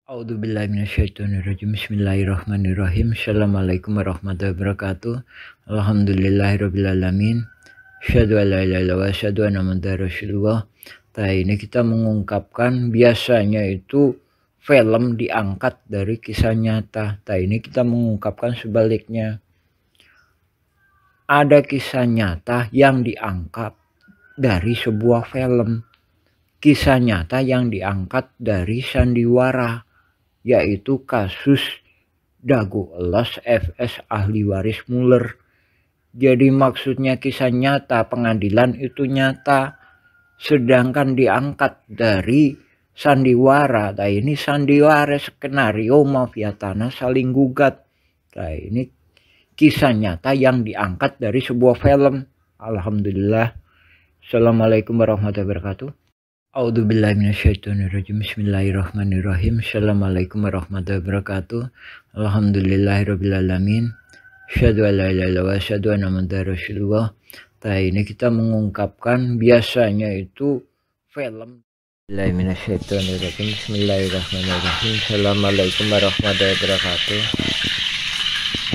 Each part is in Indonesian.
A'udzubillahi minasyaitonirrajim. Bismillahirrahmanirrahim. Assalamualaikum warahmatullahi wabarakatuh. Alhamdulillahirabbil alamin. Asyhadu an la ilaha illallah wa asyhadu anna muhammadar rasulullah. Ini kita mengungkapkan biasanya itu film diangkat dari kisah nyata. Ini kita mengungkapkan sebaliknya. Ada kisah nyata yang diangkat dari sebuah film. Kisah nyata yang diangkat dari sandiwara, yaitu kasus Dago Elas FS ahli waris Muller. Jadi maksudnya kisah nyata, pengadilan itu nyata, sedangkan diangkat dari sandiwara. Ini sandiwara skenario mafia tanah saling gugat. Ini kisah nyata yang diangkat dari sebuah film. Alhamdulillah. Assalamualaikum warahmatullahi wabarakatuh. A'udzubillahi minasyaitonirrajim. Bismillahirrahmanirrahim. Assalamualaikum warahmatullahi wabarakatuh. Alhamdulillahirabbil alamin. Asyhadu an la ilaha illallah wa asyhadu anna muhammadar rasulullah. Ini kita mengungkapkan biasanya itu film. Bismillahirrahmanirrahim. Bismillahirrahmanirrahim. Assalamualaikum warahmatullahi wabarakatuh.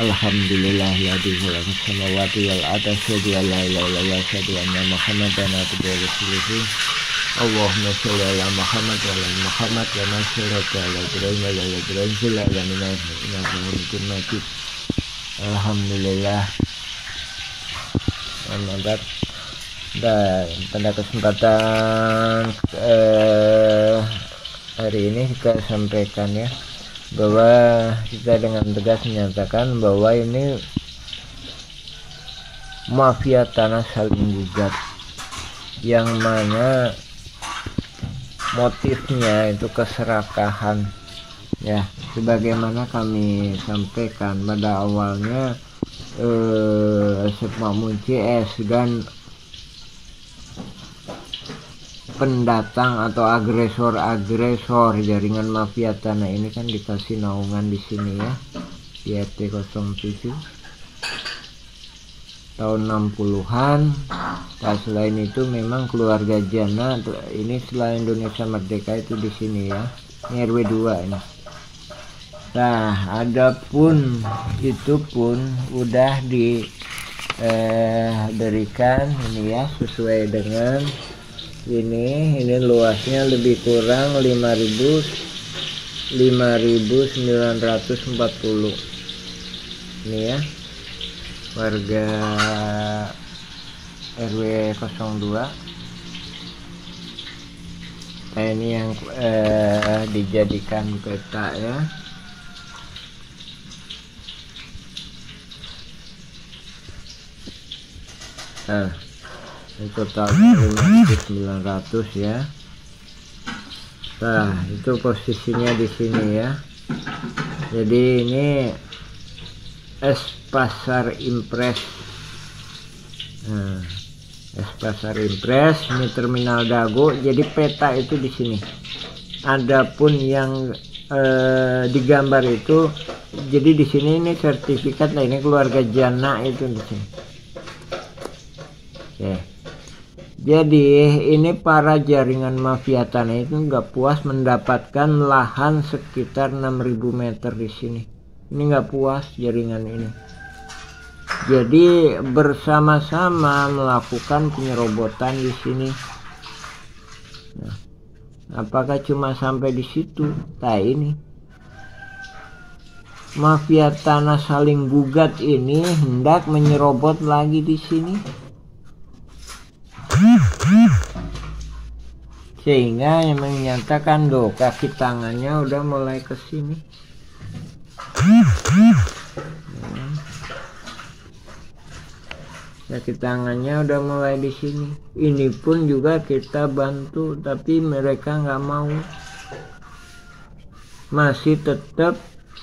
Alhamdulillahilladzi khalaqa samawati wal arda asyhadu an la ilaha illallah wa asyhadu anna muhammadan abduhu wa rasuluh. Allahumma sholli ala Muhammad wa ala Muhammad wa ma sholli ala Ibrahim wa ala Ibrahim fil alamin innaka Hamidum Majid. Alhamdulillah. Selamat dan pada kesempatan hari ini kita sampaikan ya, bahwa kita dengan tegas menyatakan bahwa ini mafia tanah saling gugat, yang mana motifnya itu keserakahan ya, sebagaimana kami sampaikan pada awalnya. Pak CS dan pendatang atau agresor jaringan mafia tanah ini kan dikasih naungan di sini ya, di RT 07 tahun 60-an. Nah, selain itu memang keluarga Jana ini setelah Indonesia merdeka itu di sini ya, ini RW 2 ini. Nah, adapun itu pun udah diberikan ini ya, sesuai dengan ini luasnya lebih kurang 5.940 ini ya, warga RW 02. Nah, ini yang dijadikan peta ya. Nah, ini totalnya 5.900 ya. Nah, itu posisinya di sini ya. Jadi ini Pasar Impres. Nah, Pasar Impres, ini terminal Dago. Jadi peta itu di sini. Adapun yang digambar itu, jadi di sini ini sertifikat. Nah, ini keluarga Jana itu di sini. Oke. Jadi ini para jaringan mafia tanah itu nggak puas mendapatkan lahan sekitar 6.000 meter di sini. Ini nggak puas jaringan ini. Jadi bersama-sama melakukan penyerobotan di sini. Nah, apakah cuma sampai di situ? Nah, ini mafia tanah saling gugat ini hendak menyerobot lagi di sini. Sehingga yang menyatakan kaki tangannya udah mulai ke sini. Kaki tangannya udah mulai di sini. Ini pun juga kita bantu, tapi mereka nggak mau. Masih tetap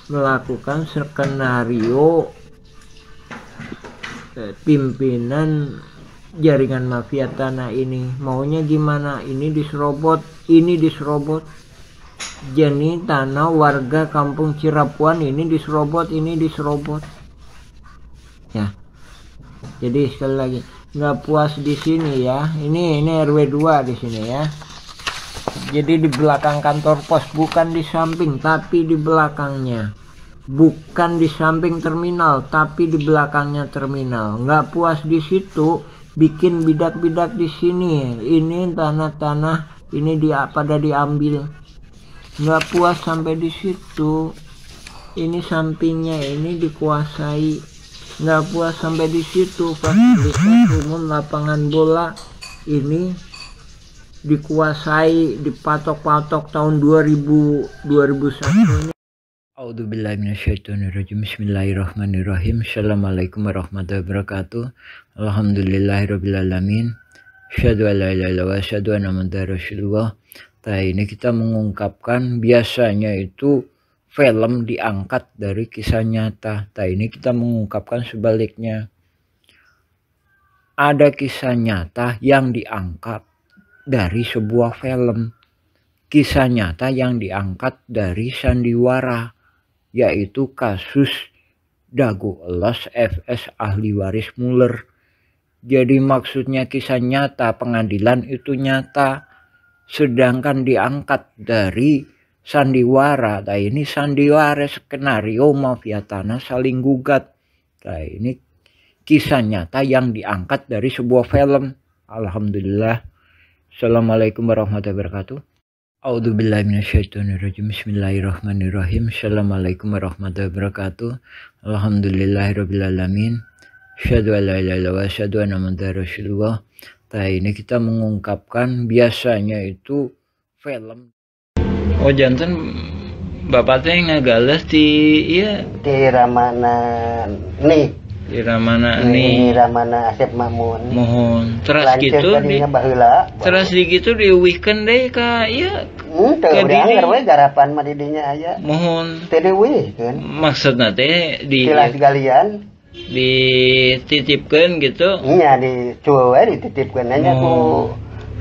melakukan skenario pimpinan jaringan mafia tanah ini. Maunya gimana? Ini diserobot, ini diserobot. Jadi tanah warga kampung Cirapuan ini diserobot, ini diserobot. Ya. Jadi sekali lagi, nggak puas di sini ya. Ini RW 2 di sini ya. Jadi di belakang kantor pos, bukan di samping tapi di belakangnya. Bukan di samping terminal tapi di belakangnya terminal. Nggak puas di situ, bikin bidak-bidak di sini. Ini tanah-tanah ini pada diambil. Nggak puas sampai di situ, ini sampingnya ini dikuasai. Nggak puas sampai di situ, fasilitas umum lapangan bola ini dikuasai, dipatok-patok tahun 2001 ini. A'udzubillahi minasyaitonirrajim. Bismillahirrahmanirrahim. Assalamualaikum warahmatullahi wabarakatuh. Alhamdulillahirabbil alamin. Asyhadu an la ilaha illallah wa asyhadu anna muhammadar rasulullah. Ini kita mengungkapkan, biasanya itu film diangkat dari kisah nyata. Ini kita mengungkapkan sebaliknya. Ada kisah nyata yang diangkat dari sebuah film. Kisah nyata yang diangkat dari sandiwara, yaitu kasus Dago Elos FS ahli waris Muller. Jadi maksudnya kisah nyata, pengadilan itu nyata, sedangkan diangkat dari sandiwara. Ini sandiwara skenario mafia tanah saling gugat. Ini kisah nyata yang diangkat dari sebuah film. Alhamdulillah. Assalamualaikum warahmatullahi wabarakatuh. A'udzubillahi minasyaitonirrajim. Bismillahirrahmanirrahim. Assalamualaikum warahmatullahi wabarakatuh. Alhamdulillahirabbil alamin. Asyhadu an la ilaha illallah wa asyhadu anna muhammadar rasulullah. Ini kita mengungkapkan, biasanya itu film. Oh janten bapak teh ngagales di iya di Ramana nih. Di Ramana nih. Di Ramana Asep Mamun. Mohon. Terus gitu di baheula. Terus di gitu diuwihkeun deui ka ieu. Teu dianggar we garapan mah di dinya aya. Mohon. Teu diuwihkeun. Maksudna teh di Tilas galian dititipkeun gitu. Nya di cueu we dititipkeun nya ku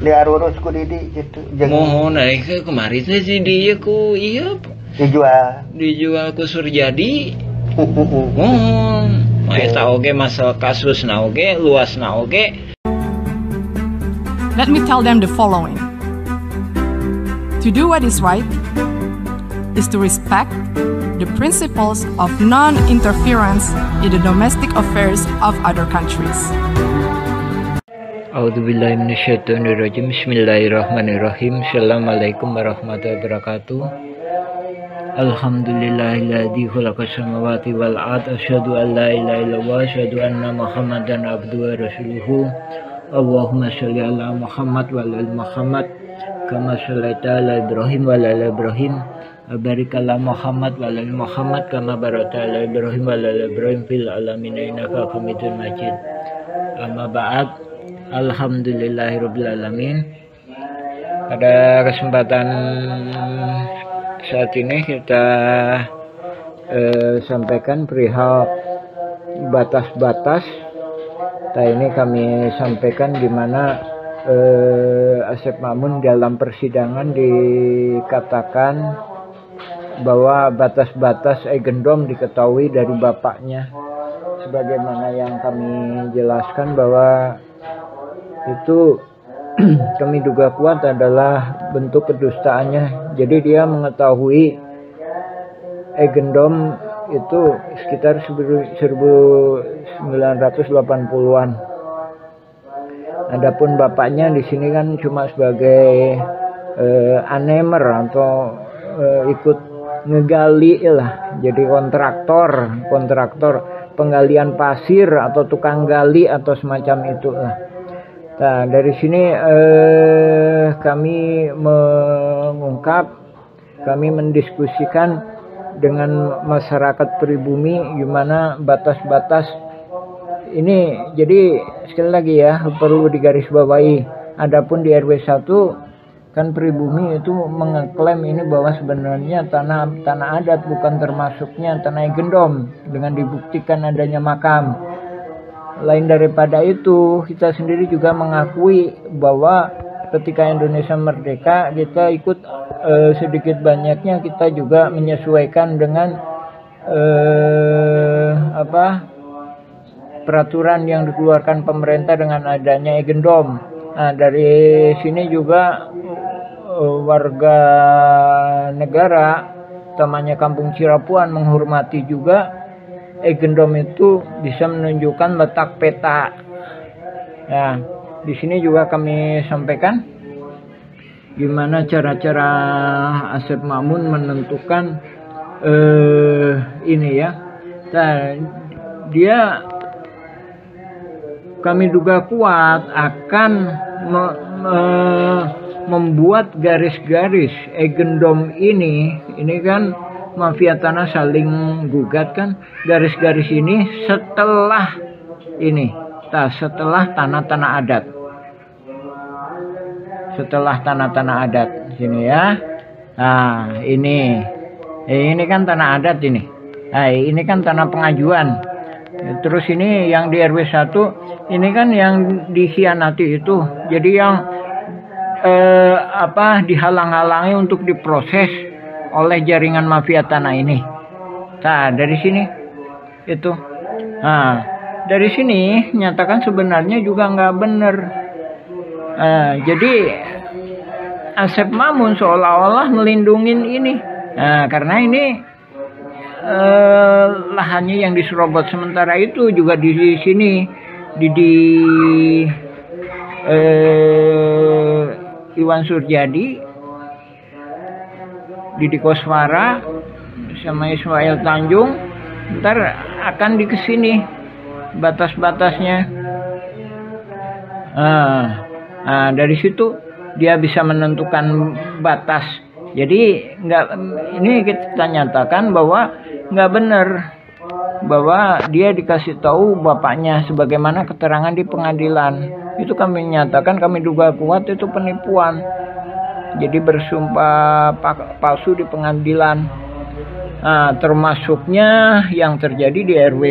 diarurus ku Didi gitu. Mohon kemarin teh si dieu ku ieu dijual ku Surjadi. Mohon. Eta oge masalah kasus na oge, luas na oge. Let me tell them the following. To do what is right is to respect the principles of non-interference in the domestic affairs of other countries. A'udzubillahi minasyaitonirrajim. Bismillahirrahmanirrahim. Assalamualaikum warahmatullahi wabarakatuh. Alhamdulillahilladzi khalaqas samawati wal ardh, asyhadu an la ilaha illallah, asyhadu anna Muhammadan abduhu wa rasuluhu. Allahumma shalli ala Muhammad wa ala Muhammad kama shallaita ala Ibrahim wa ala Ibrahim. Barik ala Muhammad wa ala Muhammad kama barakta ala Ibrahim wa ala Ibrahim fil alamin innaka Hamidum Majid. Amma ba'd. Alhamdulillahirabbil alamin. Pada kesempatan saat ini kita sampaikan perihal batas-batas. Ini kami sampaikan di mana Asep Mamun dalam persidangan dikatakan bahwa batas-batas Eigendom diketahui dari bapaknya, sebagaimana yang kami jelaskan bahwa itu kami duga kuat adalah bentuk kedustaannya. Jadi dia mengetahui Eigendom itu sekitar 1980-an. Adapun bapaknya di sini kan cuma sebagai anemer atau ikut ngegali lah, jadi kontraktor penggalian pasir atau tukang gali atau semacam itu lah. Nah, dari sini kami mendiskusikan dengan masyarakat pribumi gimana batas-batas ini. Jadi sekali lagi ya, perlu digarisbawahi. Adapun di RW 1 kan pribumi itu mengklaim ini bahwa sebenarnya tanah adat, bukan termasuknya tanah Eigendom, dengan dibuktikan adanya makam. Lain daripada itu, kita sendiri juga mengakui bahwa ketika Indonesia merdeka, kita ikut sedikit banyaknya kita juga menyesuaikan dengan peraturan yang dikeluarkan pemerintah dengan adanya Eigendom. Nah, dari sini juga warga negara, utamanya Kampung Cirapuan, menghormati juga Eigendom itu bisa menunjukkan letak peta. Nah, di sini juga kami sampaikan gimana cara-cara Asep Mamun menentukan ini ya. Nah, dia kami duga kuat akan membuat garis-garis Eigendom ini kan mafia tanah saling gugat kan, garis-garis ini setelah ini, setelah tanah-tanah adat, sini ya. Nah ini kan tanah adat ini. Nah ini kan tanah pengajuan. Terus ini yang di RW 1 ini kan yang dikhianati itu, jadi yang dihalang-halangi untuk diproses oleh jaringan mafia tanah ini. Nah dari sini itu, nah dari sini nyatakan sebenarnya juga nggak benar. Jadi Asep Mamun seolah-olah melindungin ini, karena ini lahannya yang diserobot. Sementara itu juga di sini di Iwan Surjadi, Didi Koswara sama Ismail Tanjung ntar akan di kesini batas-batasnya. Dari situ dia bisa menentukan batas. Jadi ini kita nyatakan bahwa nggak benar bahwa dia dikasih tahu bapaknya sebagaimana keterangan di pengadilan. Itu kami nyatakan, kami duga kuat itu penipuan. Jadi bersumpah palsu di pengadilan. Nah, termasuknya yang terjadi di RW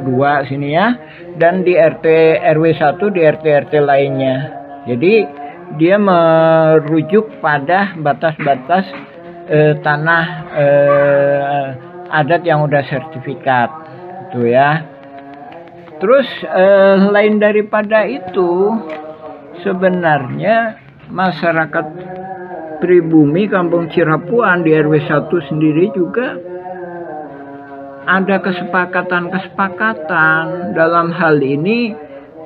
2 sini ya, dan di RW 1 di RT lainnya. Jadi dia merujuk pada batas-batas tanah adat yang udah sertifikat gitu ya. Terus lain daripada itu, sebenarnya masyarakat pribumi Kampung Cirapuan di RW 1 sendiri juga ada kesepakatan dalam hal ini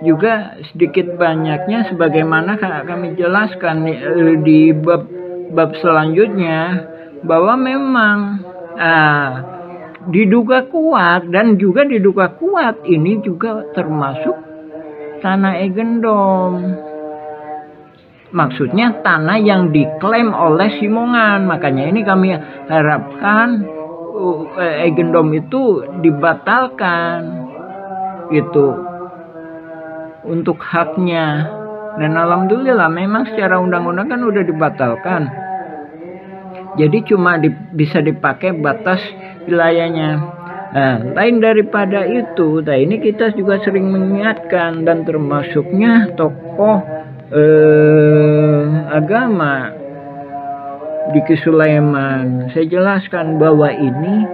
juga sedikit banyaknya sebagaimana kami jelaskan di bab selanjutnya, bahwa memang diduga kuat dan juga diduga kuat ini juga termasuk tanah Eigendom. Maksudnya tanah yang diklaim oleh Simongan. Makanya ini kami harapkan Eigendom itu dibatalkan gitu untuk haknya. Dan alhamdulillah memang secara undang-undang kan udah dibatalkan. Jadi cuma bisa dipakai batas wilayahnya. Nah, lain daripada itu, nah ini kita juga sering mengingatkan, dan termasuknya tokoh agama Diki Sulaiman. Saya jelaskan bahwa ini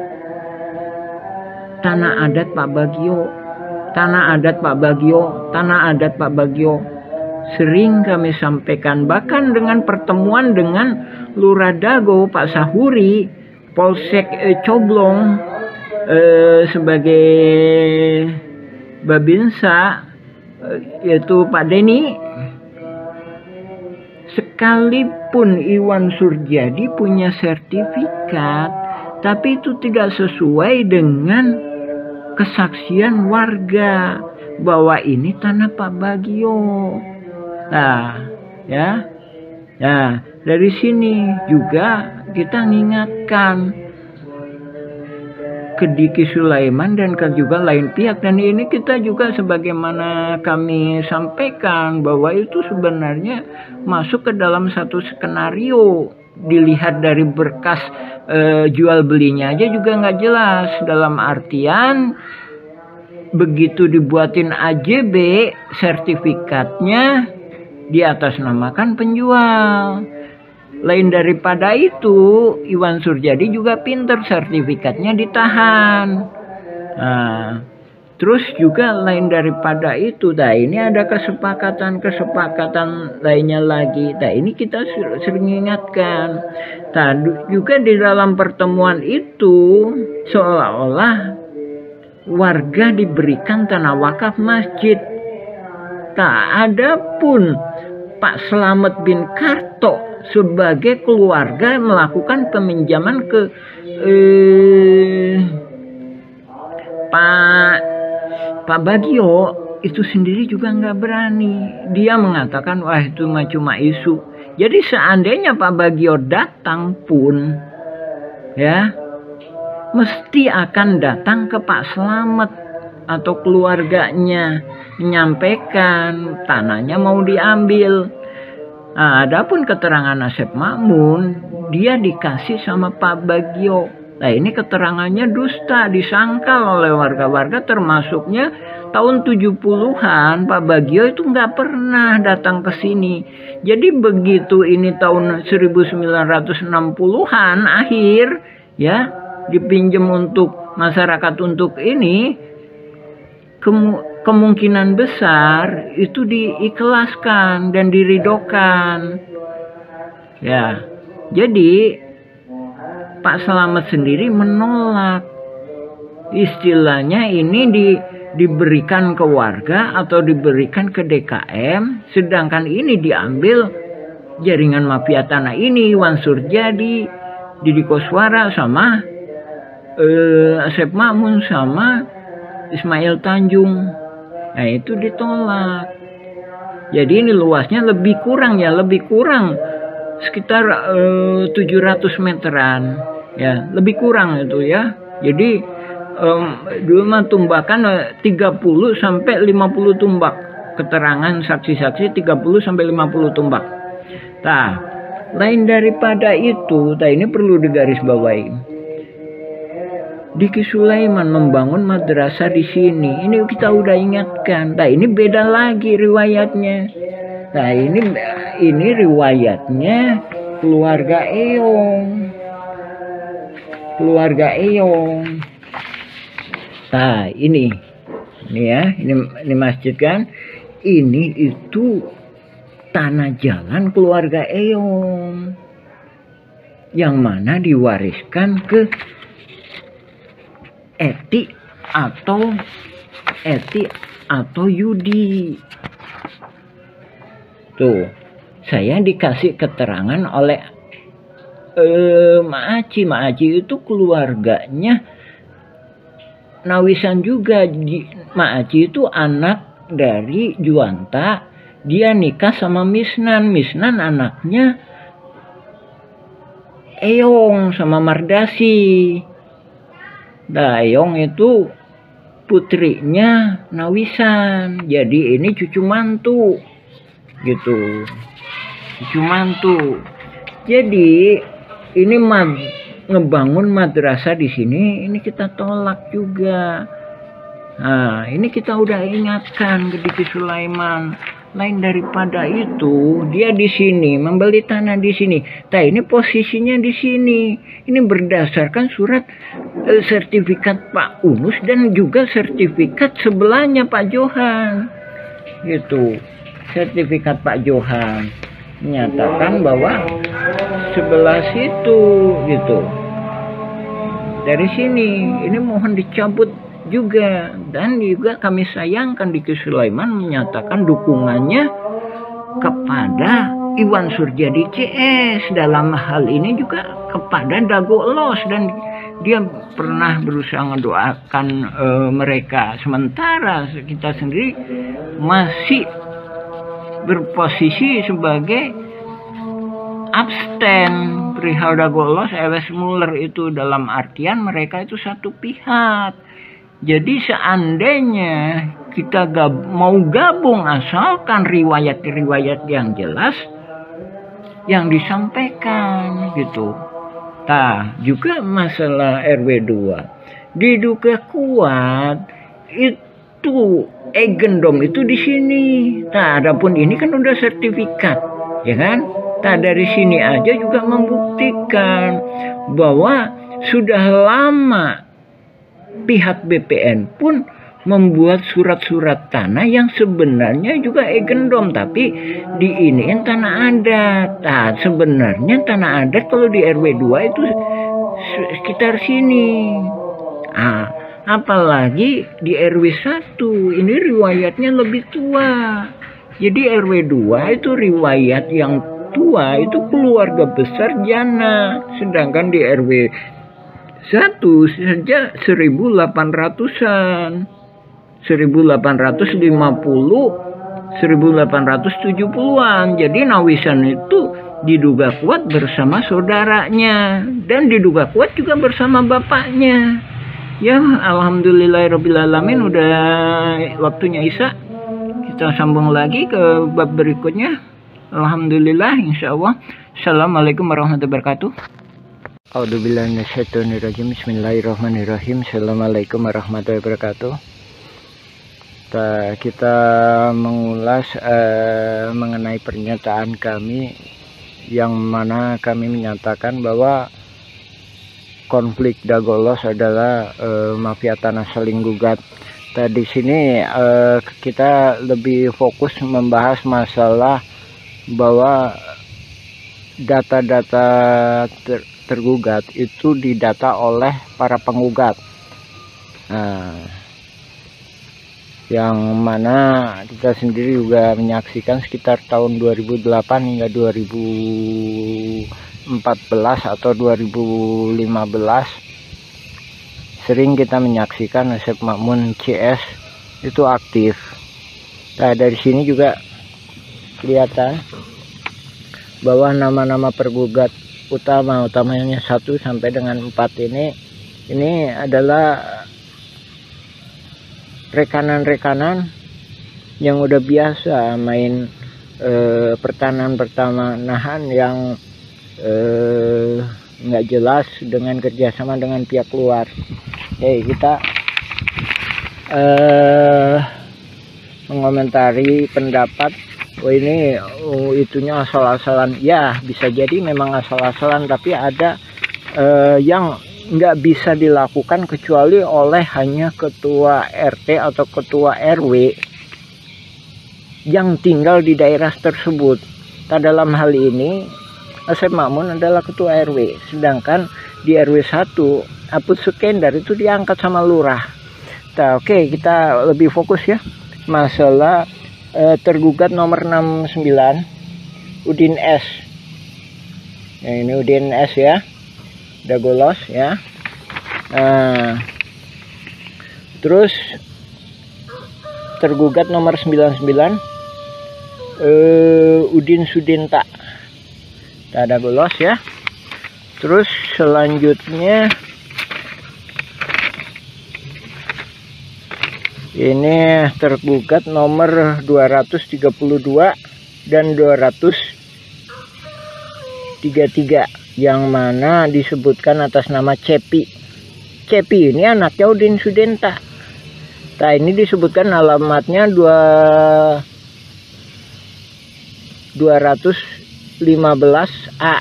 tanah adat Pak Bagio, tanah adat Pak Bagio, tanah adat Pak Bagio. Sering kami sampaikan, bahkan dengan pertemuan dengan Lurah Dago, Pak Sahuri, Polsek Coblong sebagai Babinsa, yaitu Pak Denny. Sekalipun Iwan Surjadi punya sertifikat, tapi itu tidak sesuai dengan kesaksian warga bahwa ini tanah Pak Bagio. Nah, ya. Nah, dari sini juga kita mengingatkan ke Diki Sulaiman dan ke juga lain pihak, dan ini kita juga sebagaimana kami sampaikan bahwa itu sebenarnya masuk ke dalam satu skenario. Dilihat dari berkas jual belinya aja juga nggak jelas, dalam artian begitu dibuatin AJB sertifikatnya diatasnamakan penjual. Lain daripada itu, Iwan Surjadi juga pinter, sertifikatnya ditahan. Nah, Terus juga lain daripada itu, nah ini ada kesepakatan lainnya lagi. Nah ini kita sering ingatkan. Nah juga di dalam pertemuan itu seolah-olah warga diberikan tanah wakaf masjid. Nah adapun Pak Slamet bin Karto sebagai keluarga melakukan peminjaman ke Pak Bagio itu sendiri juga nggak berani. Dia mengatakan wah itu cuma isu. Jadi seandainya Pak Bagio datang pun ya mesti akan datang ke Pak Slamet atau keluarganya menyampaikan tanahnya mau diambil. Nah, adapun keterangan Asep Makmun dia dikasih sama Pak Bagio. Nah ini keterangannya dusta, disangkal oleh warga-warga, termasuknya tahun 70-an Pak Bagio itu nggak pernah datang ke sini. Jadi begitu ini tahun 1960-an akhir ya dipinjam untuk masyarakat untuk ini, kemungkinan besar itu diikhlaskan dan diridokan. Ya, jadi Pak Slamet sendiri menolak. Istilahnya ini diberikan ke warga atau diberikan ke DKM, sedangkan ini diambil jaringan mafia tanah ini, Wan Surjadi, Didi Koswara sama Asep Makmun sama Ismail Tanjung. Nah itu ditolak. Jadi ini luasnya lebih kurang sekitar 700 meteran ya, lebih kurang itu ya. Jadi dulu mah tumbakan 30 sampai 50 tumbak, keterangan saksi-saksi 30 sampai 50 tumbak. Nah lain daripada itu, nah ini perlu digarisbawahi. Diki Sulaiman membangun madrasah di sini, ini kita udah ingatkan. Nah ini beda lagi riwayatnya. Nah ini riwayatnya keluarga Eyong. Nah ini ya, ini masjid kan. Ini itu tanah jalan keluarga Eyong yang mana diwariskan ke Eti atau Yudi. Tuh, saya dikasih keterangan oleh Maaci. Maaci itu keluarganya Nawisan juga. Maaci itu anak dari Juanta. Dia nikah sama Misnan. Misnan anaknya Eyong sama Mardasi. Nah, Eyong itu putrinya Nawisan. Jadi ini cucu mantu. Gitu. Cucu mantu. Jadi ini ngebangun madrasah di sini, ini kita tolak juga. Nah, ini kita udah ingatkan ke Diki Sulaiman. Lain daripada itu, dia di sini membeli tanah di sini. Nah, ini posisinya di sini. Ini berdasarkan surat sertifikat Pak Unus dan juga sertifikat sebelahnya Pak Johan. Gitu. Sertifikat Pak Johan menyatakan bahwa sebelah situ gitu. Dari sini ini mohon dicabut juga, dan juga kami sayangkan Diki Sulaiman menyatakan dukungannya kepada Iwan Surjadi CS dalam hal ini juga kepada Dago Los, dan dia pernah berusaha mendoakan mereka, sementara kita sendiri masih berposisi sebagai abstain perihal Dago Los, Ewes Muller itu, dalam artian mereka itu satu pihak. Jadi seandainya kita mau gabung, asalkan riwayat-riwayat yang jelas yang disampaikan gitu. Nah, juga masalah RW2 diduga kuat itu Egendom itu di sini. Nah, adapun ini kan udah sertifikat, ya kan? Nah, dari sini aja juga membuktikan bahwa sudah lama pihak BPN pun membuat surat-surat tanah yang sebenarnya juga egendom, tapi diiniin tanah adat. Nah, sebenarnya tanah adat kalau di RW 2 itu sekitar sini. Nah, apalagi di RW 1 ini riwayatnya lebih tua. Jadi RW 2 itu riwayat yang tua itu keluarga besar Jana, sedangkan di RW 1 saja 1800-an. 1850 1870-an. Jadi Nawisan itu diduga kuat bersama saudaranya dan diduga kuat juga bersama bapaknya. Ya, alhamdulillahirobbilalamin, udah waktunya Isya. Kita sambung lagi ke bab berikutnya. Alhamdulillah, insyaallah. Assalamualaikum warahmatullahi wabarakatuh. A'udzubillahi minasyaitonirrajim. Bismillahirrahmanirrahim. Assalamualaikum warahmatullahi wabarakatuh. Kita mengulas mengenai pernyataan kami yang mana kami menyatakan bahwa konflik Dagolos adalah mafia tanah saling gugat. Di sini kita lebih fokus membahas masalah bahwa data-data tergugat itu didata oleh para penggugat. Yang mana kita sendiri juga menyaksikan sekitar tahun 2008 hingga 2014 atau 2015 sering kita menyaksikan Asep Makmun CS itu aktif. Nah, dari sini juga kelihatan bahwa nama-nama pergugat utamanya 1 sampai dengan 4 ini adalah rekanan-rekanan yang udah biasa main pertanahan yang nggak jelas dengan kerjasama dengan pihak luar. Kita mengomentari pendapat ini itunya asal-asalan. Ya, bisa jadi memang asal-asalan, tapi ada yang nggak bisa dilakukan kecuali oleh hanya ketua RT atau ketua RW yang tinggal di daerah tersebut. Dalam hal ini Asep Makmun adalah ketua RW, sedangkan di RW 1 Aput Sukendar itu diangkat sama lurah. Oke, kita lebih fokus ya masalah tergugat nomor 69 Udin S. Nah, ini Udin S ya, Dagolos ya. Terus tergugat nomor 99 Udin Sudinta, Dagolos ya. Terus selanjutnya ini tergugat nomor 232 dan 233 yang mana disebutkan atas nama Cepi. Cepi ini anaknya Udin Sudinta. Nah, ini disebutkan alamatnya 215A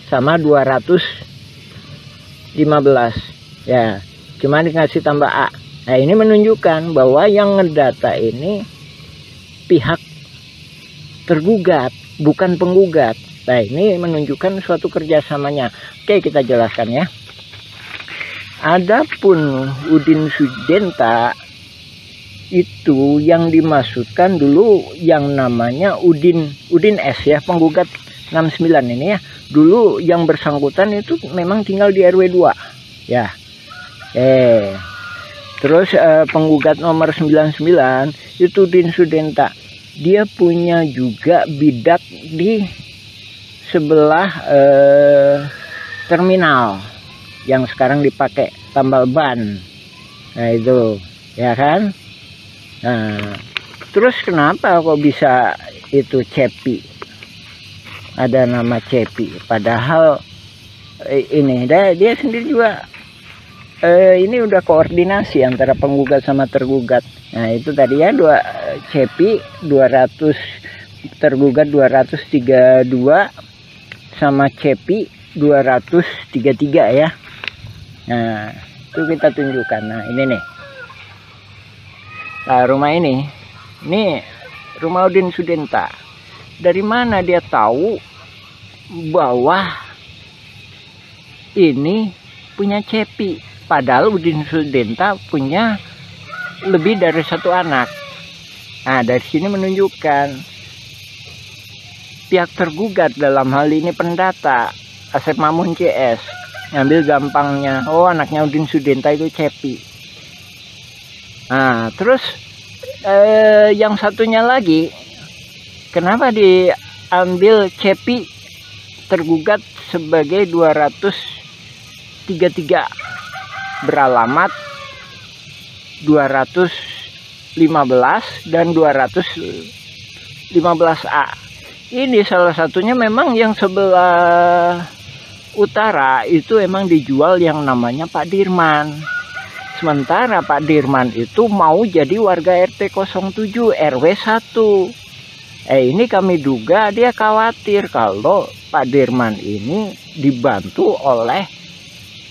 sama 215 ya, cuma dikasih tambah A. Nah, ini menunjukkan bahwa yang ngedata ini pihak tergugat, bukan penggugat. Nah, ini menunjukkan suatu kerjasamanya. Oke, kita jelaskan ya. Adapun Udin Sudinta itu yang dimaksudkan dulu yang namanya Udin S ya, penggugat 69 ini ya. Dulu yang bersangkutan itu memang tinggal di RW 2 ya. Terus penggugat nomor 99 itu Udin Sudinta. Dia punya juga bidak di sebelah terminal yang sekarang dipakai tambal ban. Nah, itu ya kan. Nah, terus kenapa kok bisa itu Cepi, ada nama Cepi, padahal ini dia sendiri juga ini udah koordinasi antara penggugat sama tergugat. Nah, itu tadi ya, Cepi 200 tergugat 232 sama Cepi 233 ya. Nah, itu kita tunjukkan. Nah, ini nih Nah, rumah ini rumah Udin Sudenta. Dari mana dia tahu bahwa ini punya Cepi? Padahal Udin Sudenta punya lebih dari satu anak. Nah, dari sini menunjukkan pihak tergugat, dalam hal ini pendata Asep Mamun CS, ngambil gampangnya, oh anaknya Udin Sudenta itu Cepi. Nah, terus yang satunya lagi, kenapa diambil Cepi tergugat sebagai 233 beralamat 215 dan 215A. Ini salah satunya memang yang sebelah utara itu emang dijual yang namanya Pak Dirman. Sementara Pak Dirman itu mau jadi warga RT 07 RW 1. Ini kami duga dia khawatir kalau Pak Dirman ini dibantu oleh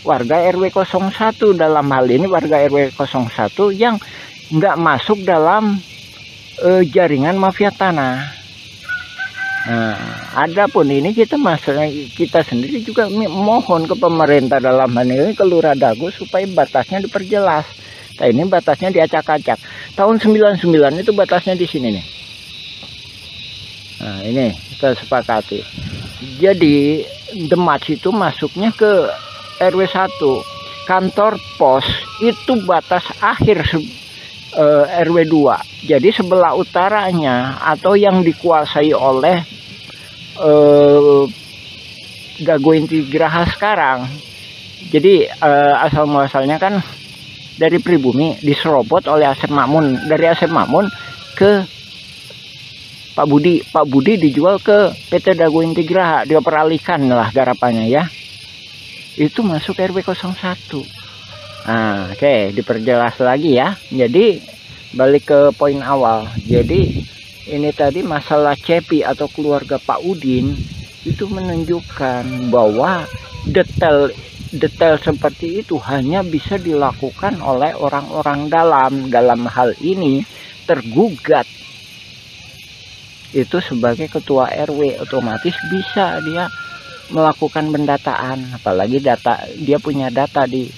warga RW 01, dalam hal ini warga RW 01 yang nggak masuk dalam jaringan mafia tanah. Nah, adapun ini kita sendiri juga mohon ke pemerintah, dalam hal ini ke Lurah Dago, supaya batasnya diperjelas. Nah, ini batasnya diacak-acak. Tahun 99 itu batasnya di sini nih. Nah, ini kita sepakati. Jadi Demak itu masuknya ke RW 1. Kantor pos itu batas akhir RW 2. Jadi sebelah utaranya atau yang dikuasai oleh Dago Inti Graha sekarang. Jadi asal muasalnya kan dari pribumi diserobot oleh Asep Mamun. Dari Asep Mamun ke Pak Budi. Pak Budi dijual ke PT Dago Inti Graha. Dia peralihkan lah garapannya ya. Itu masuk RW 01. Nah, oke, diperjelas lagi ya. Jadi balik ke poin awal. Jadi ini tadi masalah Cepi atau keluarga Pak Udin itu menunjukkan bahwa detail seperti itu hanya bisa dilakukan oleh orang-orang dalam hal ini tergugat itu sebagai ketua RW, otomatis bisa dia melakukan pendataan, apalagi dia punya data di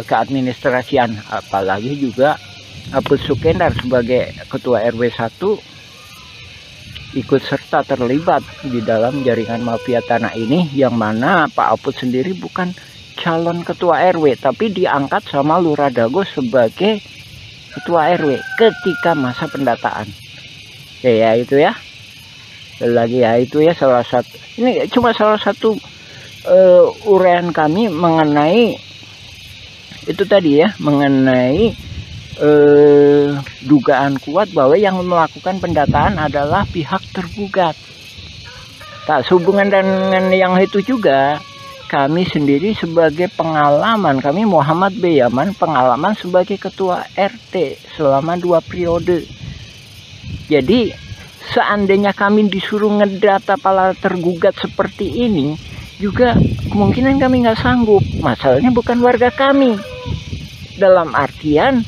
keadministrasian, apalagi juga Aput Sukendar sebagai ketua RW 1 ikut serta terlibat di dalam jaringan mafia tanah ini, yang mana Pak Aput sendiri bukan calon ketua RW tapi diangkat sama Lurah Dago sebagai ketua RW ketika masa pendataan. Oke ya, itu ya. Lagi ya, itu ya salah satu, ini cuma salah satu uraian kami mengenai itu tadi ya, mengenai dugaan kuat bahwa yang melakukan pendataan adalah pihak tergugat. Tak sehubungan dengan yang itu juga, kami sendiri sebagai pengalaman, kami Muhammad B. Yaman, pengalaman sebagai ketua RT selama 2 periode. Jadi seandainya kami disuruh ngedata para tergugat seperti ini, juga kemungkinan kami nggak sanggup. Masalahnya bukan warga kami. Dalam artian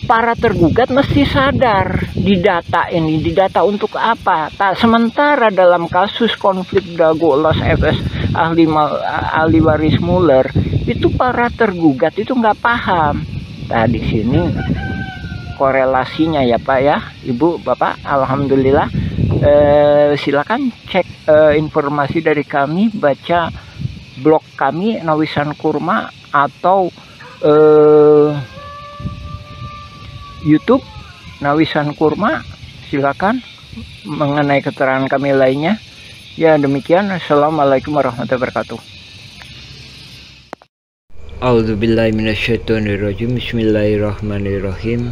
para tergugat mesti sadar didata ini, didata untuk apa? Tak sementara dalam kasus konflik Dago Los FS ahli waris Muller itu para tergugat itu nggak paham. Nah, di sini korelasinya ya Pak ya, Ibu, Bapak, alhamdulillah. Silakan cek informasi dari kami, baca blog kami Nawisan Kurma atau YouTube Nawisan Kurma, silakan mengenai keterangan kami lainnya. Ya demikian, assalamualaikum warahmatullahi wabarakatuh. A'udzubillahi minasyaitonirrajim. Bismillahirrahmanirrahim.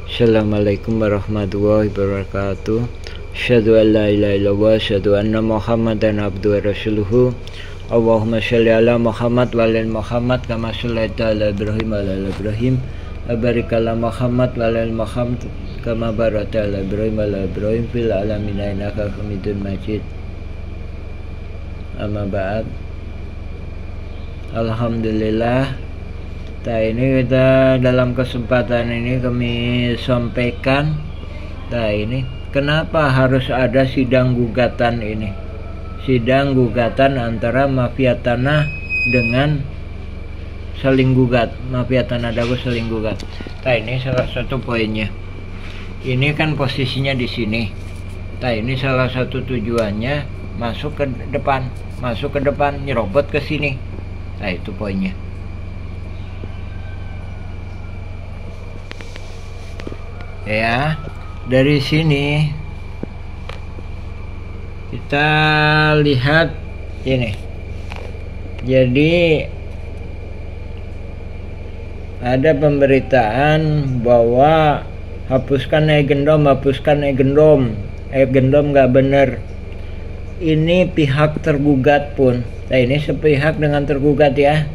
Assalamualaikum warahmatullahi wabarakatuh. Asyhadu an la ilaha illallah, asyhadu anna Muhammadan abduhu wa rasuluhu. Allahumma shalli ala Muhammad wa ala Muhammad kama shallaita ala Ibrahim wa ala Ibrahim. Wa barik ala Muhammad wa ala Muhammad kama barakta ala Ibrahim wa ala Ibrahim fil alamin innaka Hamidum Majid. Amma ba'd. Alhamdulillah, Nah, ini kita dalam kesempatan ini kami sampaikan. Nah, ini kenapa harus ada sidang gugatan ini? Sidang gugatan antara mafia tanah dengan saling gugat, mafia tanah dago saling gugat. Nah, ini salah satu poinnya. Ini kan posisinya di sini. Nah, ini salah satu tujuannya masuk ke depan, nyerobot ke sini. Nah, itu poinnya. Ya, dari sini kita lihat ini. Jadi ada pemberitaan bahwa hapuskan gendom nggak bener. Ini pihak tergugat pun. Nah, ini sepihak dengan tergugat ya,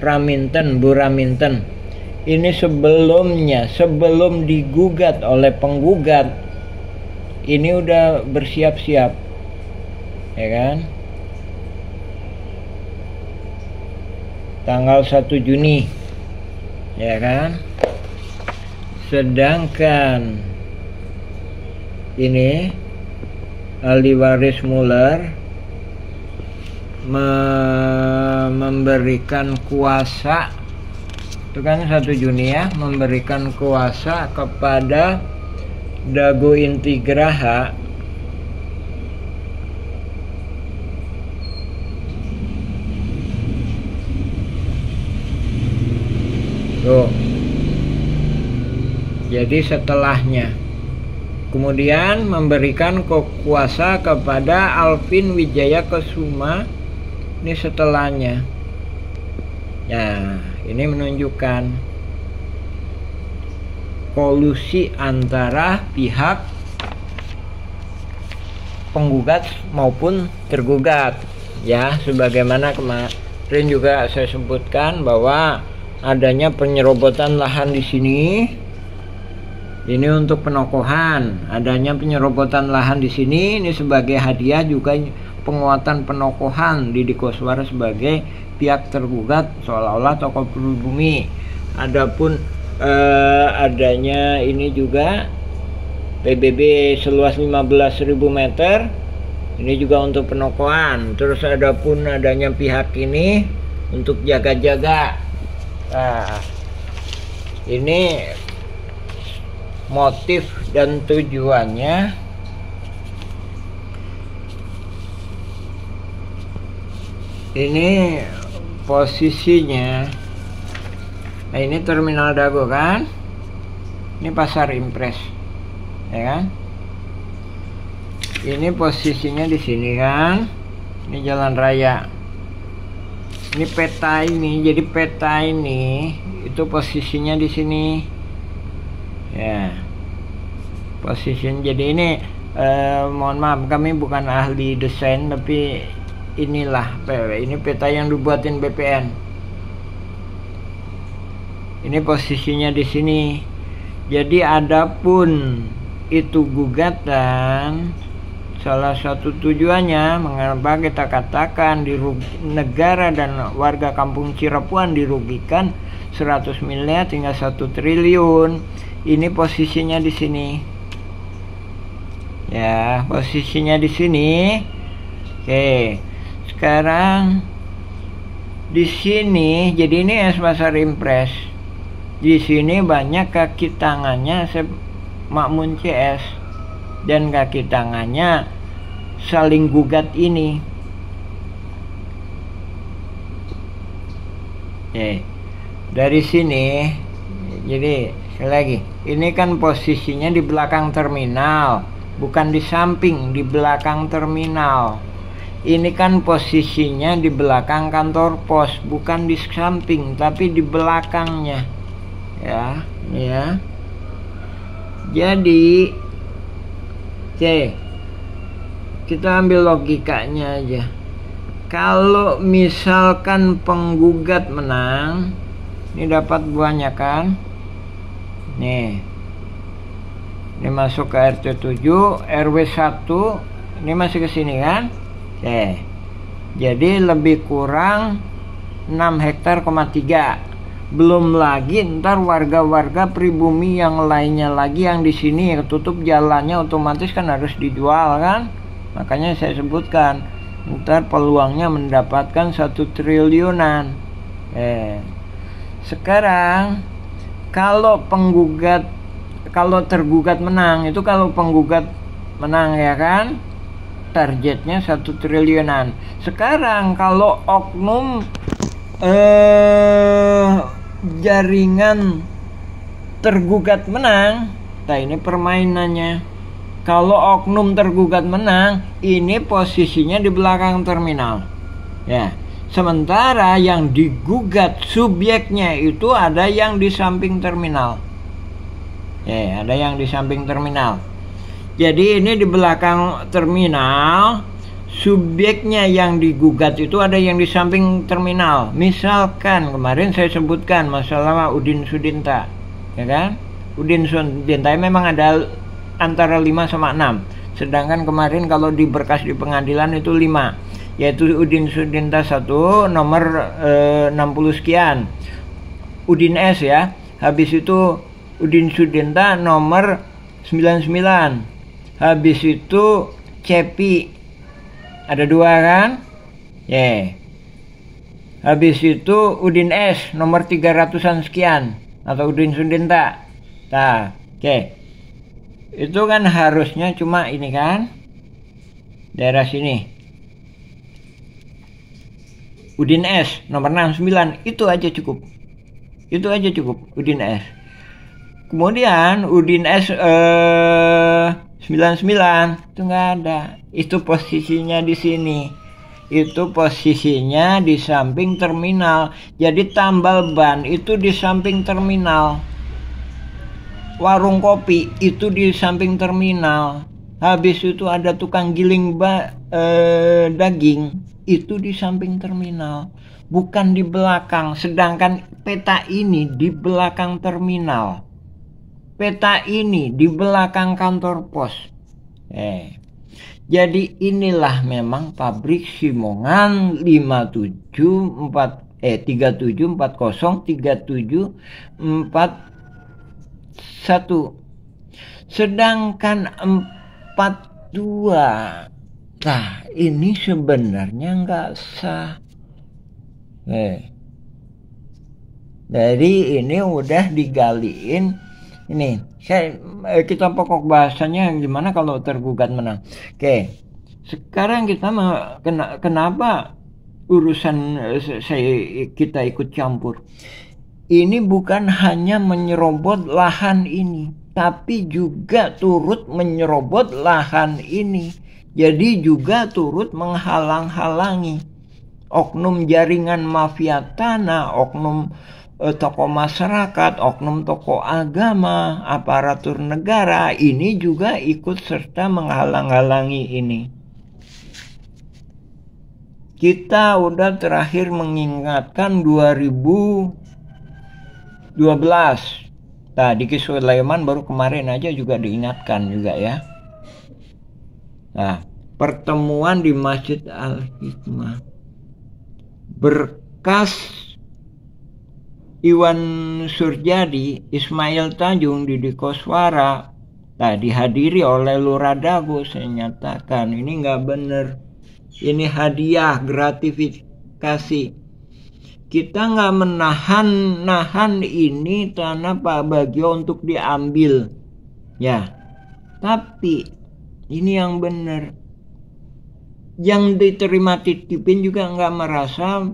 Bu Raminten. Ini sebelum digugat oleh penggugat, ini udah bersiap-siap, ya kan? Tanggal 1 Juni, ya kan? Sedangkan ini ahli waris Muller memberikan kuasa, itu kan 1 Juni ya, memberikan kuasa kepada Dago Intigraha tuh. Jadi setelahnya kemudian memberikan kuasa kepada Alvin Wijaya Kesuma, ini setelahnya ya. Ini menunjukkan kolusi antara pihak penggugat maupun tergugat ya, sebagaimana kemarin juga saya sebutkan bahwa adanya penyerobotan lahan di sini. Ini untuk penokohan, adanya penyerobotan lahan di sini ini sebagai hadiah, juga penguatan penokohan Didi Koswara sebagai pihak tergugat seolah-olah tokoh pribumi. Adapun adanya ini juga PBB seluas 15.000 meter, ini juga untuk penokohan. Terus adapun adanya pihak ini untuk jaga-jaga. Nah, ini motif dan tujuannya ini posisinya. Nah, ini terminal Dago kan, ini pasar Impres ya kan, ini posisinya di sini kan, ini jalan raya, ini peta ini. Jadi peta ini itu posisinya di sini ya, posisinya. Jadi ini mohon maaf, kami bukan ahli desain, tapi inilah ini peta yang dibuatin BPN. Ini posisinya di sini. Jadi adapun itu gugatan, salah satu tujuannya mengapa kita katakan negara dan warga kampung Cirapuan dirugikan 100 miliar hingga 1 triliun. Ini posisinya di sini. Ya, posisinya di sini. Oke. Sekarang di sini, jadi ini pasar Impres. Di sini banyak kaki tangannya Makmun CS dan kaki tangannya saling gugat ini. Oke. Dari sini, jadi sekali lagi, ini kan posisinya di belakang terminal, bukan di samping, di belakang terminal. Ini kan posisinya di belakang kantor pos, bukan di samping, tapi di belakangnya. Ya, ya. Jadi, oke, kita ambil logikanya aja. Kalau misalkan penggugat menang, ini dapat buahnya kan? Nih, ini masuk ke RT 7, RW 1, ini masih ke sini kan? Oke, jadi lebih kurang hektar,3. Belum lagi ntar warga-warga pribumi yang lainnya lagi yang di sini ketutup jalannya, otomatis kan harus dijual kan. Makanya saya sebutkan ntar peluangnya mendapatkan 1 triliunan. Sekarang kalau tergugat menang, itu kalau penggugat menang ya kan, targetnya 1 triliunan. Sekarang kalau oknum jaringan tergugat menang, nah ini permainannya. Kalau oknum tergugat menang, ini posisinya di belakang terminal. Ya, sementara yang digugat subjeknya itu ada yang di samping terminal. Ya, ada yang di samping terminal. Jadi ini di belakang terminal, subjeknya yang digugat itu ada yang di samping terminal. Misalkan kemarin saya sebutkan masalah Udin Sudinta, ya kan? Udin Sudinta memang ada antara 5 sama 6. Sedangkan kemarin kalau di berkas di pengadilan itu 5, yaitu Udin Sudinta 1 nomor 60 sekian. Udin S ya. Habis itu Udin Sudinta nomor 99. Habis itu Cepi ada 2 kan? Habis itu Udin S nomor 300-an sekian atau Udin Sudinta. Nah, itu kan harusnya cuma ini kan, daerah sini. Udin S nomor 69 itu aja cukup. Itu aja cukup Udin S. Kemudian Udin S 99 itu nggak ada. Itu posisinya di sini. Itu posisinya di samping terminal. Jadi tambal ban itu di samping terminal. Warung kopi itu di samping terminal. Habis itu ada tukang giling daging itu di samping terminal, bukan di belakang. Sedangkan peta ini di belakang terminal. Peta ini di belakang kantor pos. Jadi inilah memang pabrik Simongan 37403741. Sedangkan 42, nah ini sebenarnya nggak sah. Jadi ini udah digaliin. Ini kita pokok bahasanya gimana kalau tergugat menang. Sekarang kita kenapa urusan kita ikut campur. Ini bukan hanya menyerobot lahan ini, tapi juga turut menyerobot lahan ini. Jadi juga turut menghalang-halangi oknum jaringan mafia tanah, oknum tokoh masyarakat, oknum tokoh agama, aparatur negara, ini juga ikut serta menghalang-halangi ini. Kita udah terakhir mengingatkan 2012. Nah, Diki Sulaiman baru kemarin aja juga diingatkan juga ya. Nah, pertemuan di Masjid Al-Hikmah. Berkas Iwan Surjadi, Ismail Tanjung, Didi Koswara, dihadiri oleh Lurah Dago. Saya nyatakan ini nggak bener. Ini hadiah, gratifikasi. Kita nggak menahan ini tanah Pak Bagio untuk diambil, ya. Tapi ini yang bener. Yang diterima titipin juga nggak merasa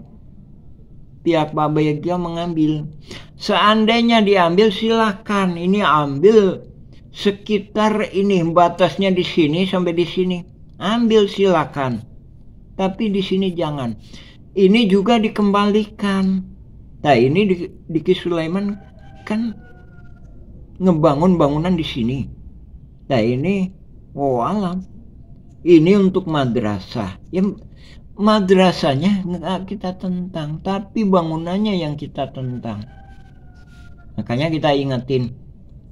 pihak Pak Bagio mengambil. Seandainya diambil silakan, ini ambil sekitar ini, batasnya di sini sampai di sini, ambil silakan. Tapi di sini jangan. Ini juga dikembalikan. Nah ini Diki Sulaiman kan ngebangun bangunan di sini. Nah ini alam. Ini untuk madrasah. Ya, madrasahnya nggak kita tentang, tapi bangunannya yang kita tentang. Makanya kita ingetin.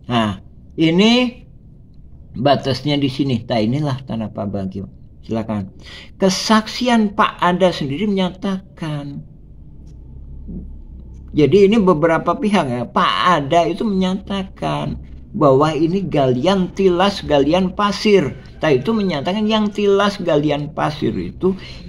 Nah, ini batasnya di sini. Nah, inilah tanah Pak Bagio. Silakan. Kesaksian Pak Ada sendiri menyatakan Jadi ini beberapa pihak ya, Pak Ada itu menyatakan bahwa ini galian tilas galian pasir. Itu menyatakan yang tilas galian pasir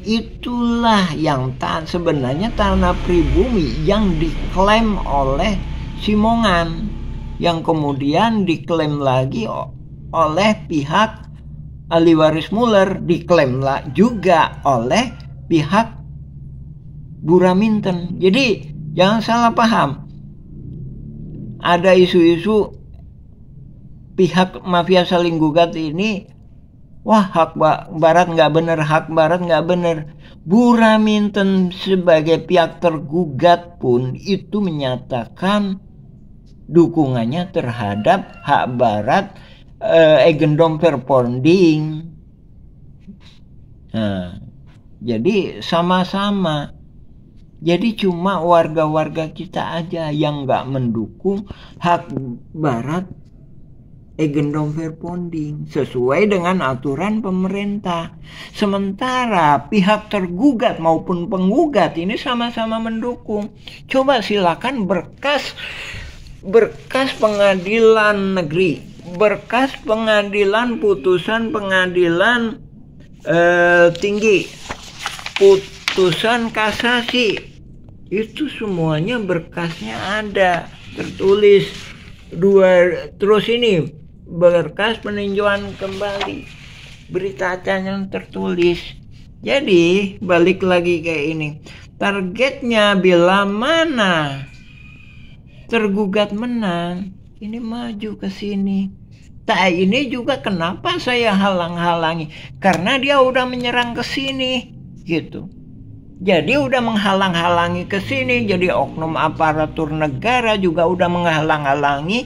itulah yang sebenarnya tanah pribumi yang diklaim oleh Simongan, yang kemudian diklaim lagi oleh pihak ahli waris Muller, diklaim juga oleh pihak Buraminten. Jadi jangan salah paham. Ada isu-isu pihak mafia saling gugat ini, wah hak barat nggak bener, hak barat nggak bener. Buraminten sebagai pihak tergugat pun itu menyatakan dukungannya terhadap hak barat Eigendom Verponding. Nah, jadi sama-sama. Jadi cuma warga-warga kita aja yang nggak mendukung hak barat Eigendom Verponding sesuai dengan aturan pemerintah. Sementara pihak tergugat maupun penggugat ini sama-sama mendukung. Coba silakan berkas pengadilan negeri, berkas pengadilan, putusan pengadilan tinggi, putusan kasasi, itu semuanya berkasnya ada tertulis. Terus ini berkas peninjauan kembali, berita acara yang tertulis. Jadi balik lagi kayak ini, targetnya bila mana tergugat menang, ini maju ke sini. Ini juga kenapa saya halang-halangi, karena dia udah menyerang ke sini gitu. Jadi udah menghalang-halangi ke sini. Jadi oknum aparatur negara juga udah menghalang-halangi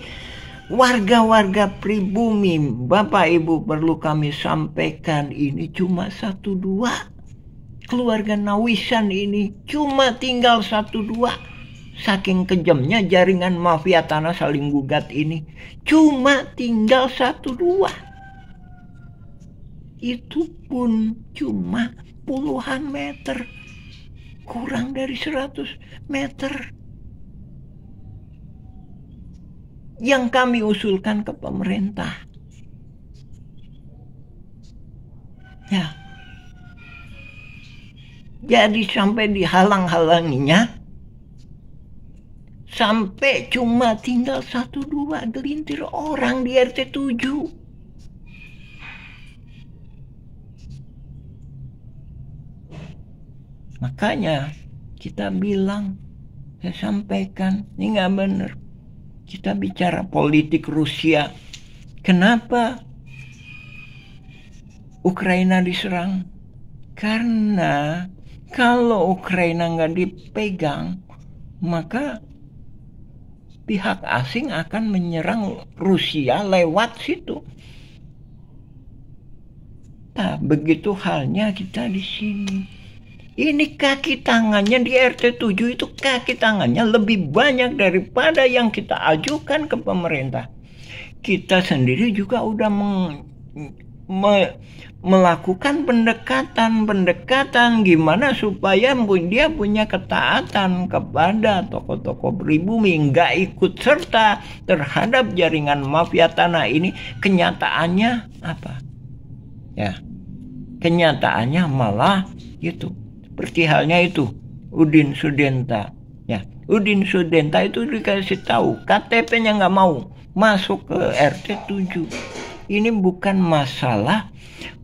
warga-warga pribumi. Bapak Ibu, perlu kami sampaikan, ini cuma 1-2. Keluarga Nawisan ini cuma tinggal 1-2. Saking kejamnya jaringan mafia tanah saling gugat ini, cuma tinggal 1-2. Itu pun cuma puluhan meter, kurang dari 100 meter. Yang kami usulkan ke pemerintah, ya, jadi sampai dihalang-halanginya, sampai cuma tinggal 1-2 gelintir orang di RT 7. Makanya kita bilang, saya sampaikan, ini nggak benar. Kita bicara politik Rusia. Kenapa Ukraina diserang? Karena kalau Ukraina nggak dipegang, maka pihak asing akan menyerang Rusia lewat situ. Nah, begitu halnya kita di sini. Ini kaki tangannya di RT 7 itu, kaki tangannya lebih banyak daripada yang kita ajukan ke pemerintah. Kita sendiri juga udah melakukan pendekatan gimana supaya dia punya ketaatan kepada tokoh-tokoh pribumi, nggak ikut serta terhadap jaringan mafia tanah ini. Kenyataannya apa? Ya, kenyataannya malah gitu. Seperti halnya itu Udin Sudenta. Ya, Udin Sudenta itu dikasih tahu KTP-nya nggak mau masuk ke RT 7. Ini bukan masalah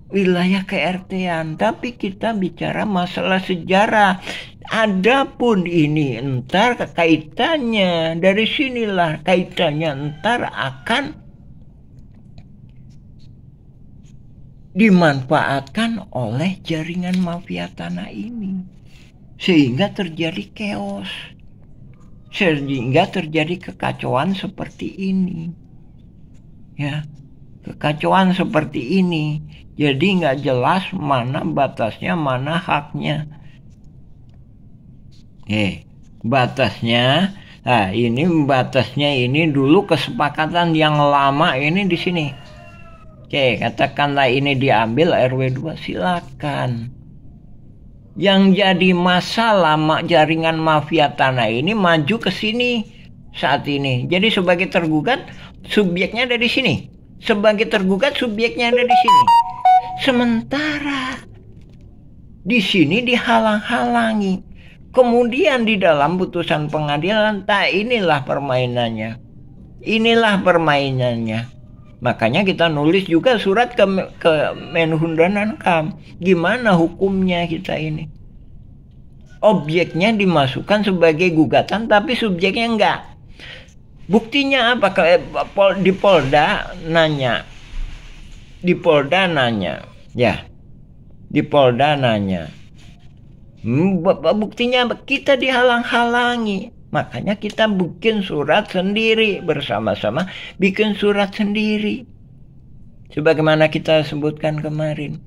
wilayah ke-RT-an, tapi kita bicara masalah sejarah. Adapun ini entar kaitannya, dari sinilah kaitannya entar akan dimanfaatkan oleh jaringan mafia tanah ini, sehingga terjadi chaos, sehingga terjadi kekacauan seperti ini. Ya, kekacauan seperti ini. Jadi nggak jelas mana batasnya, mana haknya. Batasnya, nah ini batasnya ini dulu kesepakatan yang lama ini di sini. Oke, katakanlah ini diambil RW 2, silakan. Yang jadi masalah jaringan mafia tanah ini maju ke sini saat ini. Jadi sebagai tergugat subjeknya ada di sini. Sebagai tergugat subjeknya ada di sini. Sementara di sini dihalang-halangi. Kemudian di dalam putusan pengadilan, inilah permainannya. Inilah permainannya. Makanya kita nulis juga surat ke Menhun dan Ankam. Gimana hukumnya kita ini? Objeknya dimasukkan sebagai gugatan, tapi subjeknya enggak. Buktinya apa? Di Polda nanya. Ya. Di Polda nanya. Buktinya kita dihalang-halangi. Makanya kita bikin surat sendiri, bersama-sama bikin surat sendiri. Sebagaimana kita sebutkan kemarin.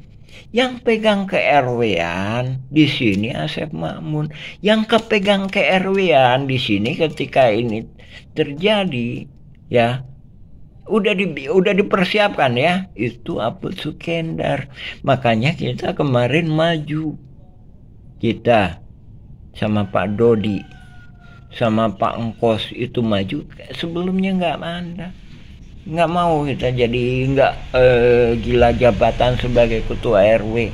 Yang pegang ke RW-an di sini Asep Makmun. Yang kepegang ke RW-an di sini ketika ini terjadi, ya, udah dipersiapkan ya, itu Aput Sukendar. Makanya kita kemarin maju. Kita sama Pak Dodi sama Pak Engkos itu maju, sebelumnya nggak mau kita jadi gila jabatan sebagai ketua RW.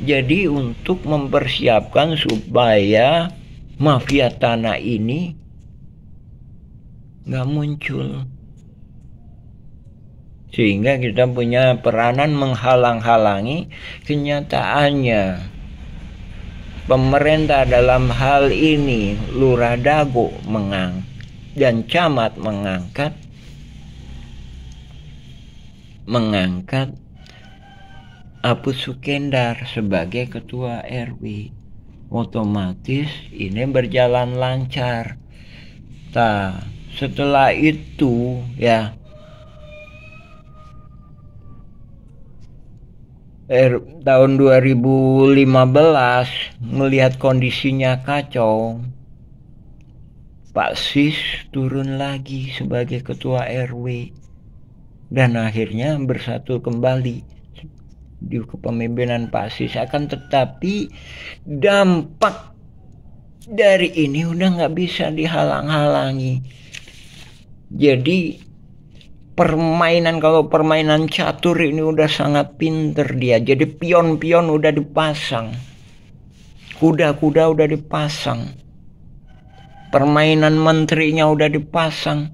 Jadi untuk mempersiapkan supaya mafia tanah ini nggak muncul, sehingga kita punya peranan menghalang-halangi. Kenyataannya pemerintah dalam hal ini Lurah Dago dan camat mengangkat Aput Sukendar sebagai ketua RW. Otomatis ini berjalan lancar. Setelah itu ya, tahun 2015 melihat kondisinya kacau, Pak Sis turun lagi sebagai ketua RW dan akhirnya bersatu kembali di kepemimpinan Pak Sis. Akan tetapi dampak dari ini udah nggak bisa dihalang-halangi. Jadi kalau permainan catur ini udah sangat pinter dia. Jadi pion-pion udah dipasang, kuda-kuda udah dipasang, permainan menterinya udah dipasang,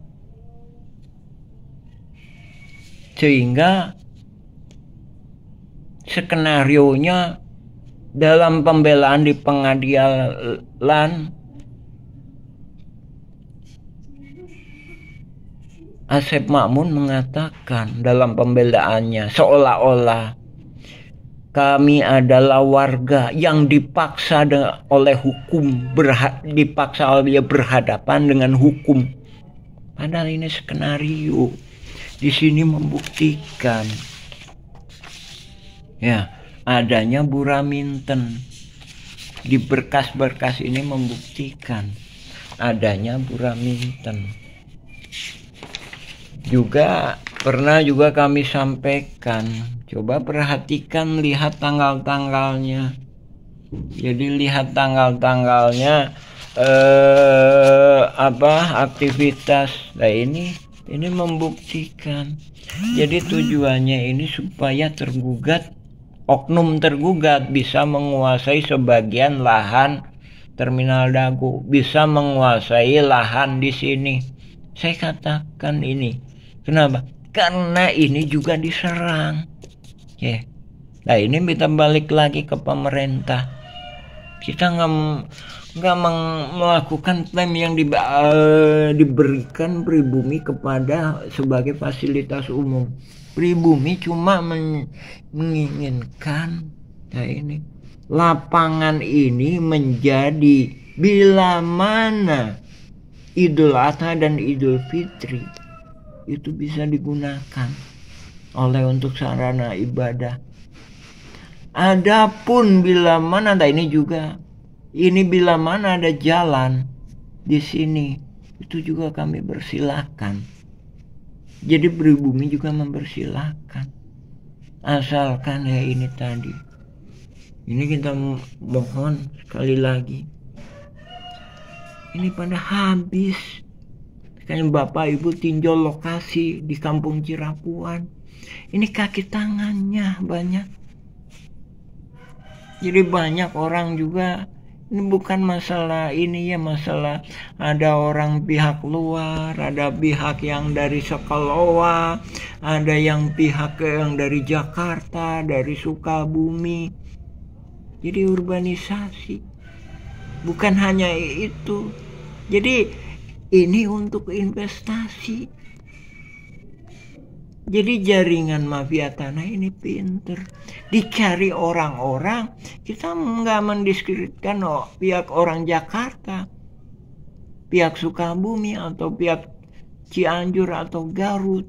sehingga skenarionya dalam pembelaan di pengadilan, Asep Makmun mengatakan dalam pembelaannya seolah-olah kami adalah warga yang dipaksa oleh hukum, dipaksa berhadapan dengan hukum. Padahal ini skenario. Di sini membuktikan ya adanya Buraminten. Di berkas-berkas ini membuktikan adanya Buraminten. Juga pernah kami sampaikan, coba perhatikan, lihat tanggal-tanggalnya. Jadi lihat tanggal-tanggalnya aktivitas. Nah ini membuktikan. Jadi tujuannya ini supaya oknum tergugat bisa menguasai sebagian lahan Terminal Dago, bisa menguasai lahan di sini. Saya katakan ini. Kenapa? Karena ini juga diserang. Ya. Nah ini kita balik lagi ke pemerintah. Kita nggak melakukan klaim yang diberikan pribumi kepada sebagai fasilitas umum. Pribumi cuma menginginkan ini lapangan ini menjadi bila mana Idul Adha dan Idul Fitri itu bisa digunakan untuk sarana ibadah. Adapun bila mana bila mana ada jalan di sini, itu juga kami persilakan. Jadi pribumi juga mempersilahkan, asalkan ya ini tadi Ini kita mohon sekali lagi, ini pada habis. Kayak Bapak Ibu tinjau lokasi di Kampung Cirapuan, ini kaki tangannya banyak. Jadi banyak orang juga, ini bukan masalah ini ya, masalah ada orang pihak luar, ada pihak yang dari Sekalowa, ada yang pihak yang dari Jakarta, dari Sukabumi. Jadi urbanisasi bukan hanya itu. Jadi ini untuk investasi. Jadi jaringan mafia tanah ini pinter, dicari orang-orang. Kita nggak mendiskreditkan pihak orang Jakarta, pihak Sukabumi atau pihak Cianjur atau Garut,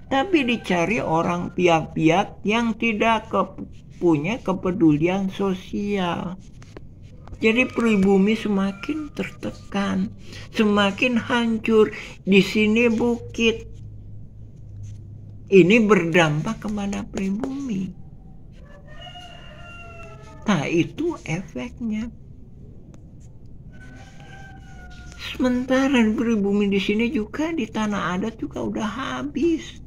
tapi dicari orang pihak-pihak yang tidak punya kepedulian sosial. Jadi pribumi semakin tertekan, semakin hancur. Di sini bukit. Ini berdampak kepada pribumi. Nah, itu efeknya. Sementara pribumi di sini juga, di tanah adat juga udah habis.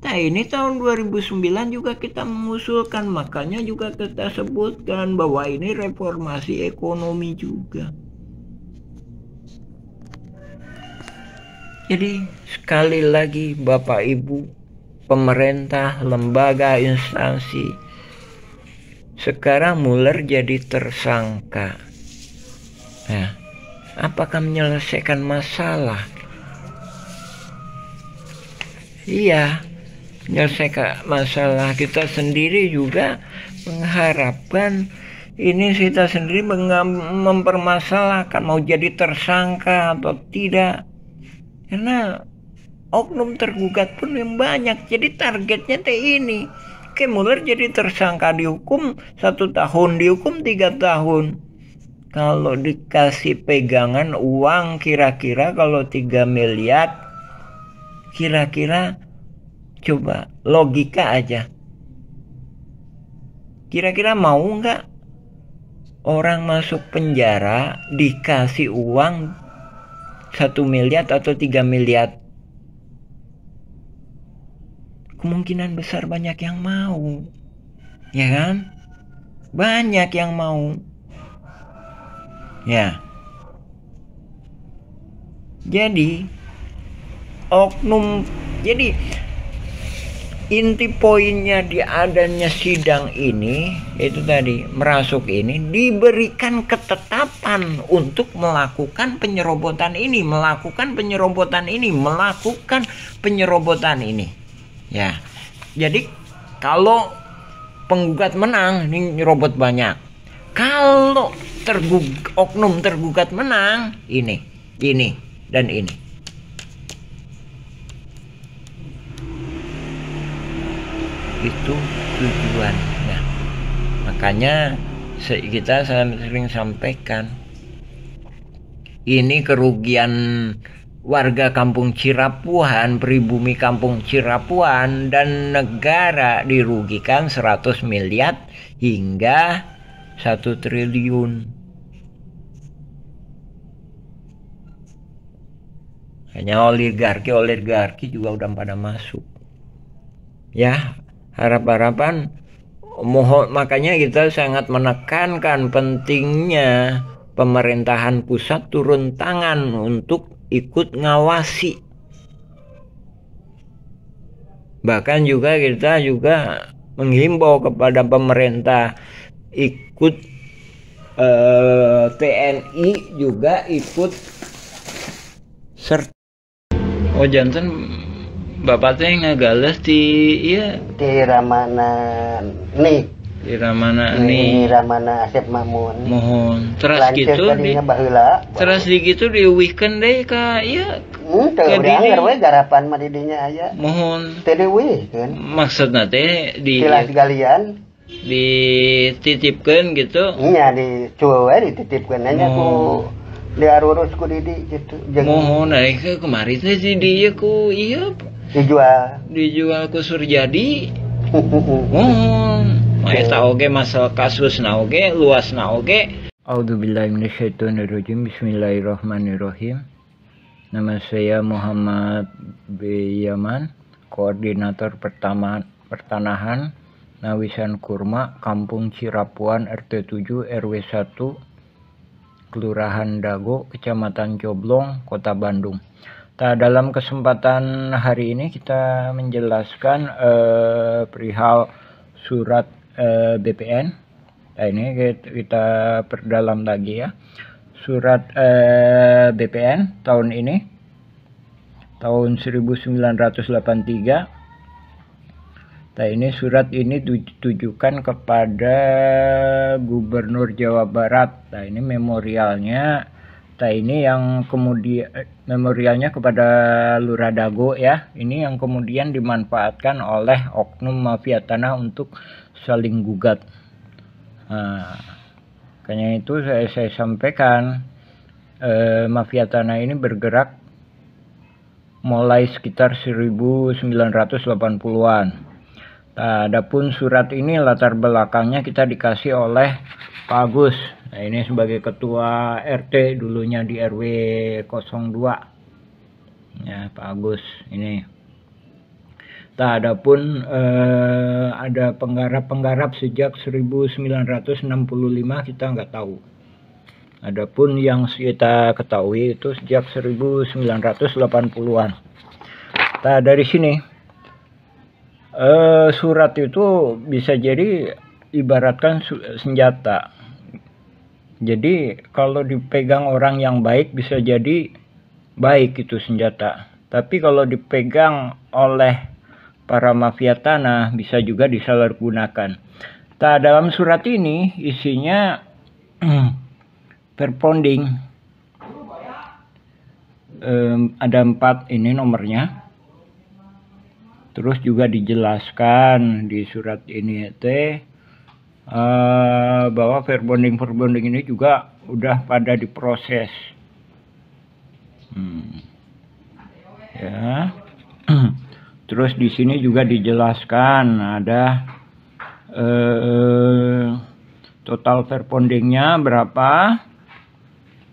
Nah, ini tahun 2009 juga kita mengusulkan, makanya juga kita sebutkan bahwa ini reformasi ekonomi juga. Jadi sekali lagi Bapak Ibu, pemerintah, lembaga, instansi, sekarang Mueller jadi tersangka. Nah, apakah menyelesaikan masalah? Iya, menyelesaikan masalah. Kita sendiri juga mengharapkan ini, kita sendiri mempermasalahkan mau jadi tersangka atau tidak. Karena oknum tergugat pun yang banyak. Jadi targetnya ini. Oke, Mueller jadi tersangka, dihukum 1 tahun, dihukum 3 tahun. Kalau dikasih pegangan uang kira-kira kalau 3 miliar, kira-kira coba logika aja. Kira-kira mau nggak orang masuk penjara dikasih uang 1 miliar atau 3 miliar? Kemungkinan besar banyak yang mau, ya kan? Banyak yang mau, ya. Jadi oknum, jadi inti poinnya di adanya sidang ini itu tadi, merasuk ini diberikan ketetapan untuk melakukan penyerobotan ini, melakukan penyerobotan ini. Ya. Jadi kalau penggugat menang, ini nyerobot banyak. Kalau oknum tergugat menang, ini dan ini. Itu tujuannya. Makanya kita sering sampaikan, ini kerugian warga Kampung Cirapuan, pribumi Kampung Cirapuan, dan negara dirugikan 100 miliar hingga 1 triliun. Hanya oligarki juga udah pada masuk. Ya, harapan mohon, makanya kita sangat menekankan pentingnya pemerintahan pusat turun tangan untuk ikut ngawasi. Bahkan juga kita juga menghimbau kepada pemerintah ikut TNI juga ikut serta. Oh, jantan Bapak teh ngagales di Ramana nih. Di Ramana nih. Ramana Asep Mamun. Mohon terus gitu terus gitu diuwihkeun deui ka ieu. Teu dianggar we garapan mah di dinya aya. Mohon teu diuwihkeun. Maksudna teh di tilas galian dititipkeun gitu. Iya, dicuwe we dititipkeun nya ku diarurus ku Didi gitu. Mohon kemari teh di dieu ku ieu dijual ku Surjadi. Eta oge masalah kasus na oge, luas na oge. A'udzubillahi minasyaitonirrajim. Bismillahirrahmanirrahim. Nama saya Muhammad B. Yaman, Koordinator Pertanahan Nawisan Kurma, Kampung Cirapuan, RT 7 RW 1, Kelurahan Dago, Kecamatan Coblong, Kota Bandung. Dalam kesempatan hari ini kita menjelaskan perihal surat BPN. Nah, ini kita perdalam lagi ya. Surat BPN tahun ini, tahun 1983. Nah, ini surat ini ditujukan kepada Gubernur Jawa Barat. Nah, ini memorialnya. Nah, ini yang kemudian memorialnya kepada Lurah Dago ya. Ini yang kemudian dimanfaatkan oleh oknum mafia tanah untuk saling gugat. Nah, makanya itu saya sampaikan mafia tanah ini bergerak mulai sekitar 1980-an. Nah, adapun surat ini latar belakangnya kita dikasih oleh Pak Agus. Nah, ini sebagai ketua RT dulunya di RW 02. Ya, Pak Agus ini. Nah, adapun ada penggarap-penggarap sejak 1965 kita nggak tahu. Adapun yang kita ketahui itu sejak 1980-an. Nah, dari sini surat itu bisa jadi ibaratkan senjata. Jadi kalau dipegang orang yang baik bisa jadi baik itu senjata. Tapi kalau dipegang oleh para mafia tanah bisa juga disalahgunakan. Nah, dalam surat ini isinya perponding. Ada 4 ini nomornya. Terus juga dijelaskan di surat ini bahwa verbonding ini juga udah pada diproses. Ya. Terus di sini juga dijelaskan ada total verbondingnya berapa.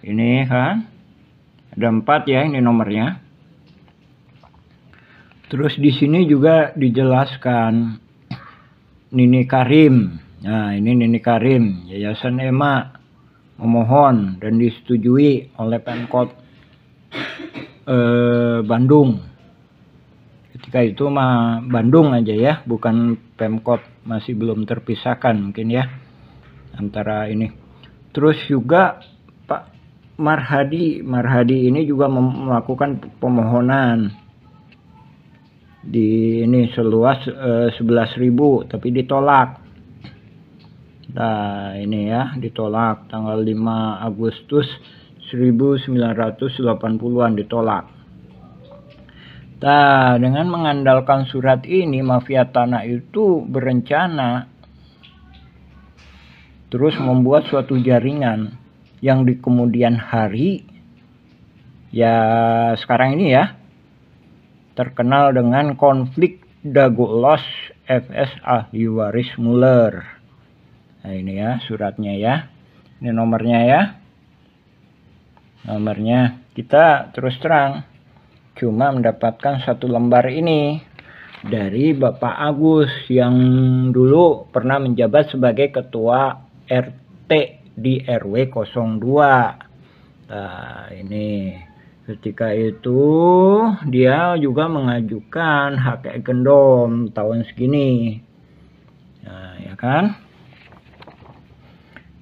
Ini kan ada 4 ya, ini nomornya. Terus di sini juga dijelaskan Nini Karim. Nah, ini Nini Karim, Yayasan EMA memohon dan disetujui oleh Pemkot Bandung. Ketika itu mah Bandung aja ya, bukan Pemkot, masih belum terpisahkan mungkin ya antara ini. Terus juga Pak Marhadi ini juga melakukan pemohonan di ini seluas 11.000 tapi ditolak. Nah, ini ya ditolak tanggal 5 Agustus 1980-an ditolak. Nah, dengan mengandalkan surat ini mafia tanah itu berencana terus membuat suatu jaringan yang di kemudian hari ya sekarang ini ya terkenal dengan konflik Dago Los FS Ahli Waris Muller. Nah, ini ya suratnya ya. Ini nomornya ya. Nomornya kita terus terang cuma mendapatkan 1 lembar ini dari Bapak Agus yang dulu pernah menjabat sebagai ketua RT di RW 02. Nah, ini ketika itu dia juga mengajukan hak gendom tahun segini. Nah, ya kan?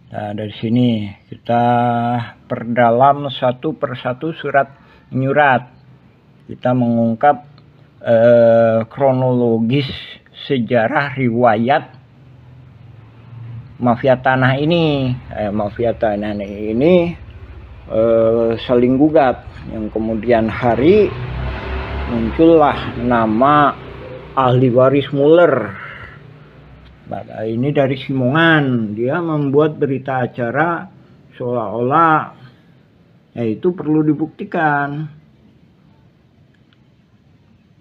Nah, dari sini kita perdalam satu persatu surat menyurat. Kita mengungkap kronologis sejarah riwayat mafia tanah ini. Mafia tanah ini saling gugat, yang kemudian hari muncullah nama Ahli Waris Muller. Nah, ini dari Simongan, dia membuat berita acara seolah-olah yaitu perlu dibuktikan.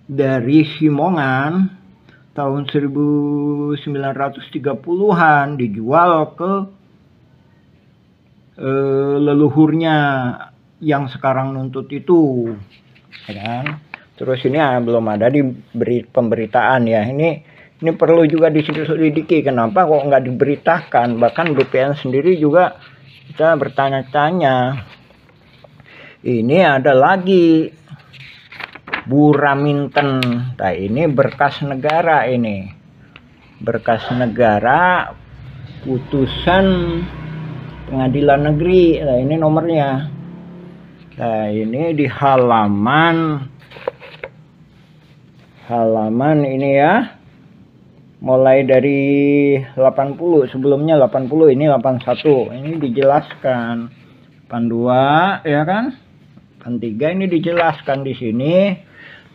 Dari Simongan tahun 1930-an dijual ke leluhurnya yang sekarang nuntut itu, ya kan? Terus ini belum ada di pemberitaan ya. Ini perlu juga diselidiki, kenapa kok nggak diberitakan. Bahkan BPN sendiri juga kita bertanya-tanya. Ini ada lagi Buraminten. Nah, ini berkas negara ini. Berkas negara putusan pengadilan negeri. Nah, ini nomornya. Nah, ini di halaman ini ya. Mulai dari 80, sebelumnya 80, ini 81. Ini dijelaskan 82 ya kan? 83 ini dijelaskan di sini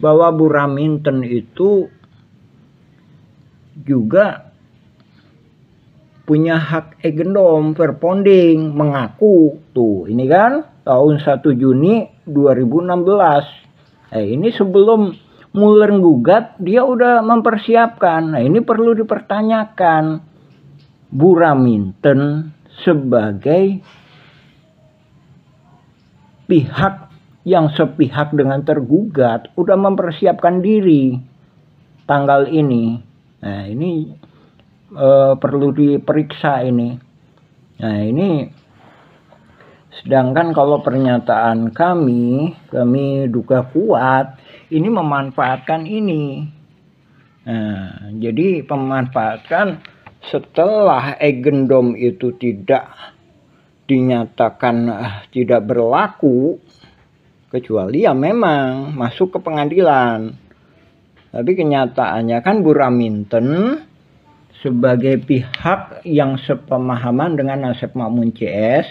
bahwa Buraminten itu juga punya hak agendom verponding, mengaku tuh. Ini kan tahun 1 Juni 2016. Ini sebelum Muller gugat, dia udah mempersiapkan. Nah, ini perlu dipertanyakan. Buraminten sebagai pihak yang sepihak dengan tergugat udah mempersiapkan diri tanggal ini. Nah, ini perlu diperiksa ini. Nah, ini sedangkan kalau pernyataan kami duga kuat ini memanfaatkan ini. Nah, jadi memanfaatkan setelah agendom itu tidak dinyatakan tidak berlaku, kecuali ya memang masuk ke pengadilan. Tapi kenyataannya kan Buraminten sebagai pihak yang sepemahaman dengan Asep Makmun CS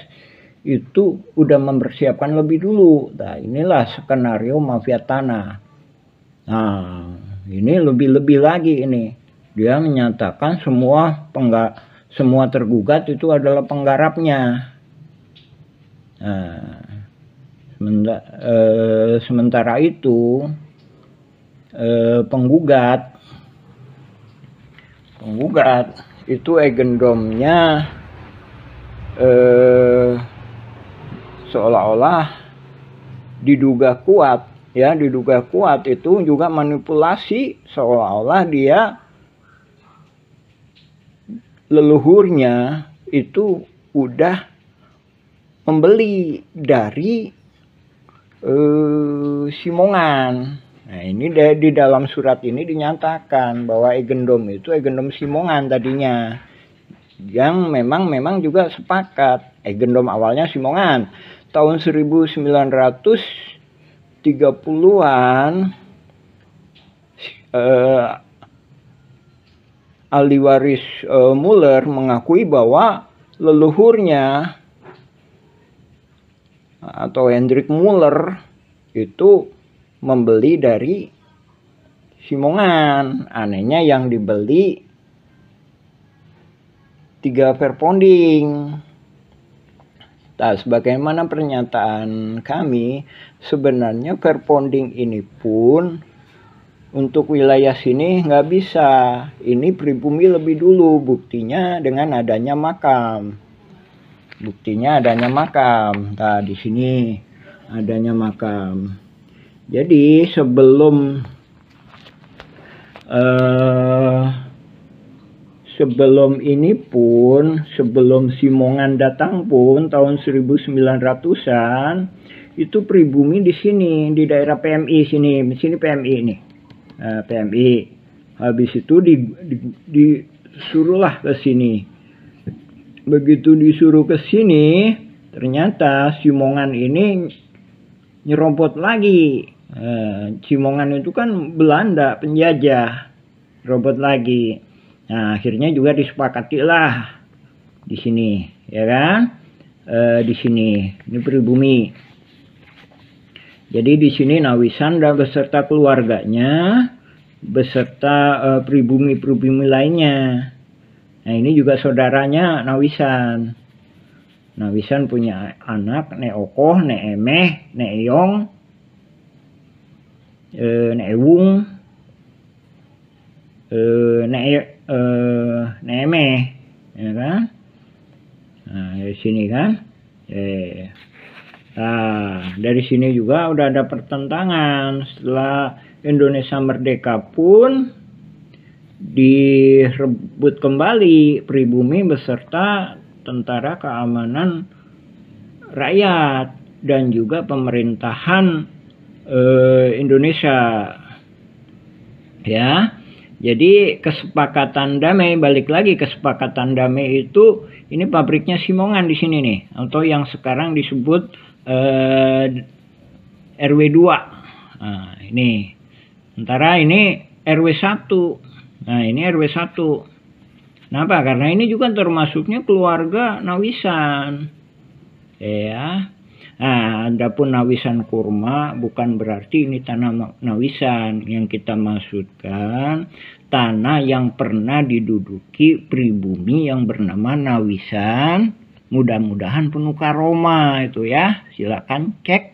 itu udah mempersiapkan lebih dulu. Nah, inilah skenario mafia tanah. Nah, ini lebih-lebih lagi ini. Dia menyatakan semua tergugat itu adalah penggarapnya. Nah, sementara itu penggugat itu agendomnya seolah-olah diduga kuat itu juga manipulasi, seolah-olah dia leluhurnya itu udah membeli dari Simongan. Nah, ini di dalam surat ini dinyatakan bahwa agendom itu agendom Simongan tadinya, yang memang juga sepakat. Agendom awalnya Simongan tahun 1930-an. Ahli waris Muller mengakui bahwa leluhurnya atau Hendrik Muller itu membeli dari Simongan. Anehnya yang dibeli 3 verponding. Nah, sebagaimana pernyataan kami, sebenarnya verponding ini pun untuk wilayah sini nggak bisa. Ini pribumi lebih dulu. Buktinya dengan adanya makam. Nah, di sini adanya makam. Jadi sebelum ini pun, sebelum Simongan datang pun tahun 1900-an itu pribumi di sini, di daerah PMI sini PMI ini. PMI. Habis itu disuruhlah ke sini. Begitu disuruh ke sini, ternyata Simongan ini nyerobot lagi. Simongan itu kan Belanda penjajah, robot lagi. Nah, akhirnya juga disepakati lah di sini, ya kan? Di sini, ini pribumi. Jadi di sini Nawisan dan beserta keluarganya, beserta pribumi-pribumi lainnya. Nah, ini juga saudaranya Nawisan. Nawisan punya anak, Nek Okoh, Nek Emeh, Nek Eyong, Nek Ewung, Neme, ya kan? Nah, dari sini kan? Nah, dari sini juga udah ada pertentangan. Setelah Indonesia merdeka pun direbut kembali pribumi beserta tentara keamanan rakyat dan juga pemerintahan Indonesia. Ya, jadi kesepakatan damai, balik lagi kesepakatan damai itu, ini pabriknya Simongan di sini nih, atau yang sekarang disebut RW 2. Nah, ini. Sementara ini RW 1. Nah, ini RW 1. Kenapa? Karena ini juga termasuknya keluarga Nawisan. Ya. Nah, adapun Nawisan Kurma bukan berarti ini tanah Nawisan. Yang kita maksudkan tanah yang pernah diduduki pribumi yang bernama Nawisan. Mudah-mudahan penuh karoma itu ya. Silakan cek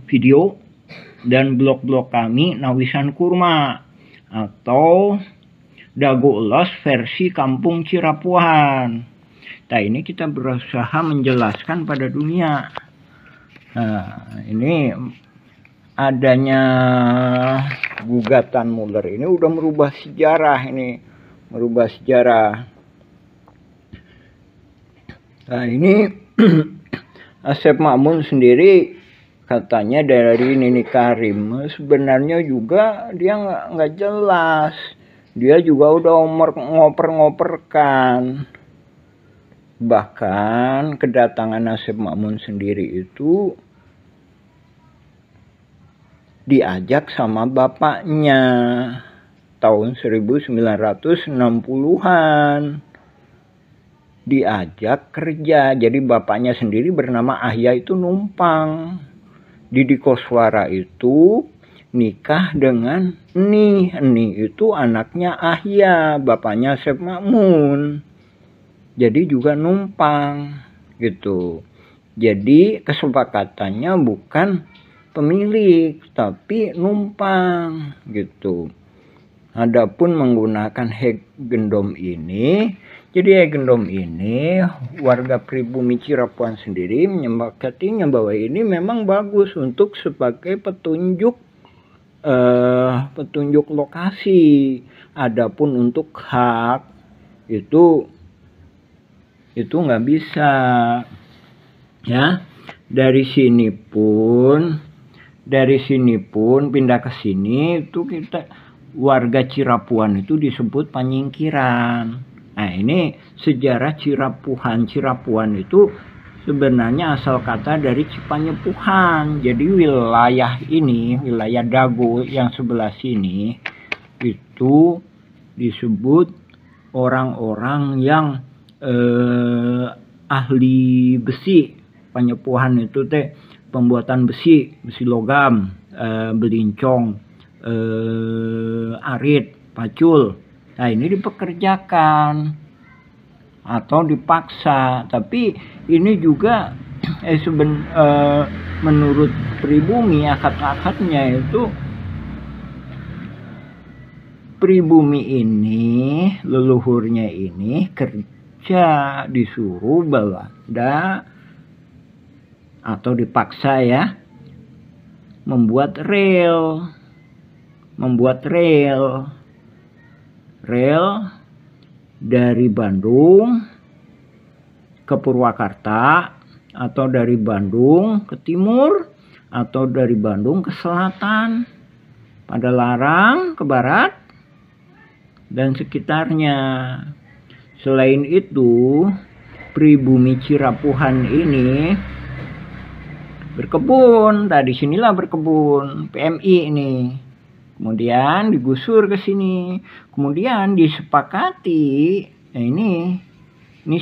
video dan blog-blog kami Nawisan Kurma atau Dago Ulos versi Kampung Cirapuan. Nah, ini kita berusaha menjelaskan pada dunia. Nah, ini adanya gugatan Muller ini udah merubah sejarah ini, merubah sejarah. Nah, ini Asep Makmun sendiri katanya dari Nini Karim, sebenarnya juga dia nggak jelas. Dia juga udah ngoper-ngoperkan. Bahkan kedatangan Asep Makmun sendiri itu diajak sama bapaknya tahun 1960-an. Diajak kerja. Jadi bapaknya sendiri bernama Ahya itu numpang. Didi Koswara itu nikah dengan Eni. Eni itu anaknya Ahya, bapaknya Asep Makmun. Jadi juga numpang gitu. Jadi kesepakatannya bukan pemilik tapi numpang gitu. Adapun menggunakan Hegendom ini, jadi Hegendom ini warga pribumi Cirapuan sendiri menyepakatinya bahwa ini memang bagus untuk sebagai petunjuk petunjuk lokasi. Adapun untuk hak itu nggak bisa ya. Dari sini pun pindah ke sini itu kita warga Cirapuan itu disebut panyingkiran. Nah, ini sejarah Cirapuan itu sebenarnya asal kata dari Cipanyepuhan. Jadi wilayah ini, wilayah Dago yang sebelah sini itu disebut orang-orang yang ahli besi. Panyepuhan itu teh pembuatan besi logam, belincong, arit, pacul. Nah, ini dipekerjakan atau dipaksa. Tapi ini juga menurut pribumi akad-akadnya itu pribumi ini, leluhurnya ini kerja disuruh Belanda atau dipaksa ya membuat rel dari Bandung ke Purwakarta atau dari Bandung ke timur atau dari Bandung ke selatan, Padalarang ke barat dan sekitarnya. Selain itu, pribumi Cirapuhan ini berkebun. Nah, disinilah berkebun PMI ini. Kemudian digusur ke sini. Kemudian disepakati. Nah, ini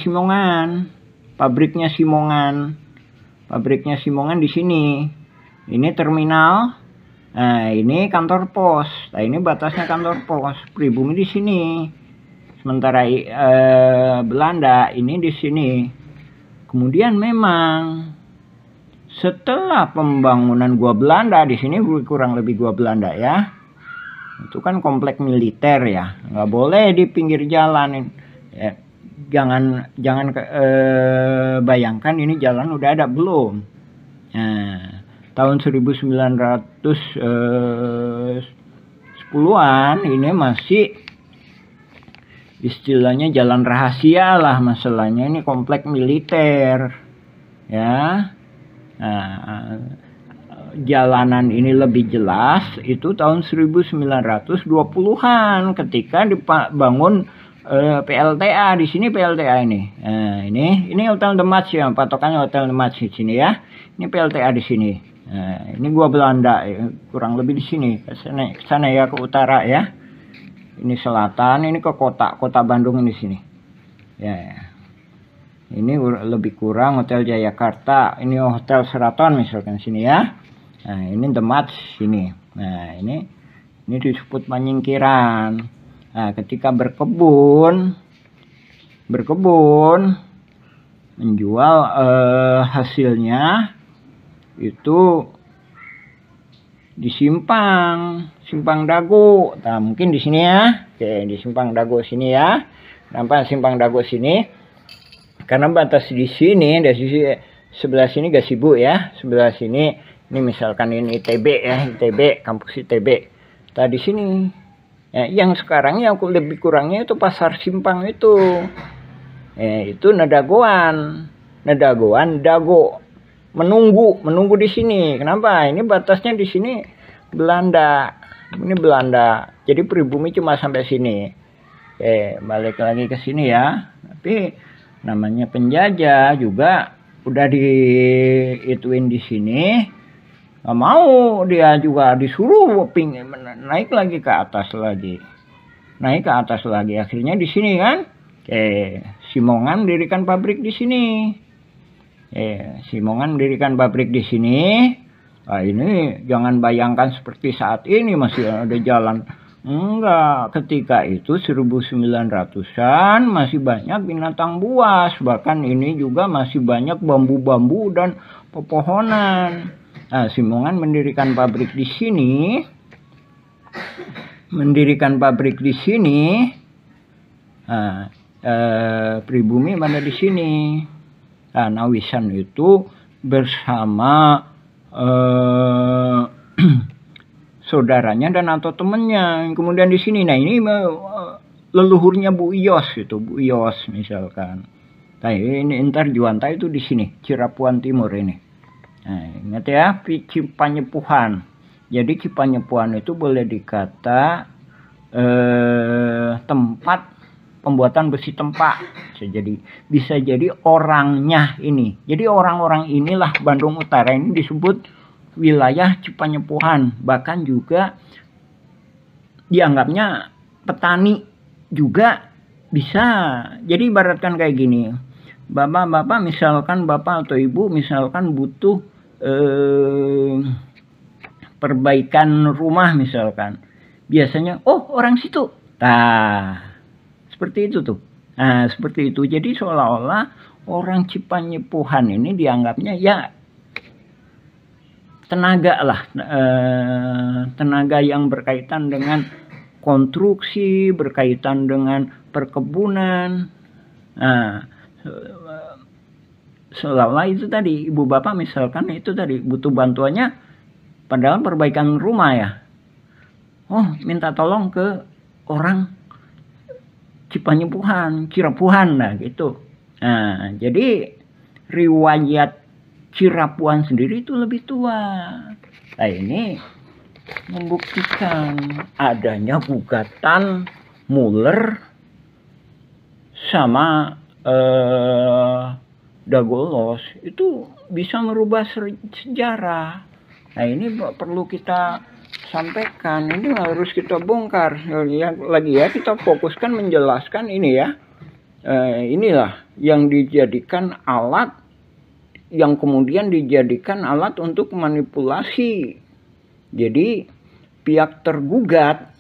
Simongan. Pabriknya Simongan. Pabriknya Simongan di sini. Ini terminal. Nah, ini kantor pos. Nah, ini batasnya kantor pos. Pribumi di sini. Sementara Belanda ini di sini. Kemudian memang setelah pembangunan gua Belanda di sini kurang lebih gua Belanda ya. Itu kan komplek militer ya, nggak boleh di pinggir jalan. Ya, jangan bayangkan ini jalan udah ada, belum. Nah, tahun 1910-an ini masih istilahnya jalan rahasia lah, masalahnya ini komplek militer ya. Nah, jalanan ini lebih jelas itu tahun 1920-an ketika dibangun PLTA di sini. PLTA ini, nah, ini Hotel The Match ya, patokannya Hotel The Match di sini ya. Ini PLTA di sini. Nah, ini gua Belanda ya, kurang lebih di sini. Ke sana ya, ke utara ya. Ini selatan, ini ke kota Bandung di sini. Ya. Ini lebih kurang Hotel Jayakarta, ini Hotel Sheraton misalkan sini ya. Nah, ini The Match sini. Nah, ini disebut penyingkiran. Nah, ketika berkebun menjual hasilnya itu di simpang Dago. Nah, mungkin di sini ya. Oke, di simpang Dago sini ya. Nampak simpang Dago sini. Karena batas di sini, dari sisi sebelah sini Gasibu ya. Sebelah sini ini misalkan ini ITB ya, ITB, kampus ITB. Tadi sini. Ya, yang sekarang yang lebih kurangnya itu pasar simpang itu. Itu Nadagoan, Dago. Menunggu di sini. Kenapa? Ini batasnya di sini Belanda. Ini Belanda. Jadi pribumi cuma sampai sini. Balik lagi ke sini ya. Tapi namanya penjajah juga udah diituin di sini. Nggak mau, dia juga disuruh naik lagi ke atas lagi. Akhirnya di sini kan. Simongan mendirikan pabrik di sini. Nah, ini jangan bayangkan seperti saat ini masih ada jalan. Enggak, ketika itu 1900-an masih banyak binatang buas. Bahkan ini juga masih banyak bambu-bambu dan pepohonan. Nah, Simongan mendirikan pabrik di sini. Nah, pribumi mana di sini. Nah, Nawisan itu bersama saudaranya dan atau temennya. Kemudian di sini, nah ini leluhurnya Bu Iyos itu, Bu Iyos misalkan. Nah, ini Intar Juwanta itu di sini, Cirapuan Timur ini. Nah, ingat ya, Cipanyepuhan. Jadi Cipanyepuhan itu boleh dikata tempat pembuatan besi tempa. Bisa jadi orangnya ini. Jadi orang-orang inilah Bandung Utara ini disebut wilayah Cipanyepuhan. Bahkan juga dianggapnya petani juga bisa. Jadi ibaratkan kayak gini, bapak misalkan, bapak atau ibu misalkan butuh perbaikan rumah misalkan, biasanya orang situ. Nah, seperti itu tuh. Nah, seperti itu. Jadi seolah-olah orang Cipanyepuhan ini dianggapnya ya tenaga lah, tenaga yang berkaitan dengan konstruksi, berkaitan dengan perkebunan. Nah, seolah-olah itu tadi ibu bapak misalkan itu tadi butuh bantuannya padahal perbaikan rumah ya. Minta tolong ke orang Cipanyepuhan, Cirapuhan lah gitu. Nah, jadi riwayat Cirapuan sendiri itu lebih tua. Nah, ini membuktikan adanya gugatan Muller sama Dagolos itu bisa merubah sejarah. Nah, ini perlu kita sampaikan, ini harus kita bongkar. Lagi ya, kita fokuskan menjelaskan ini ya. Inilah yang dijadikan alat, yang kemudian dijadikan alat untuk manipulasi. Jadi pihak tergugat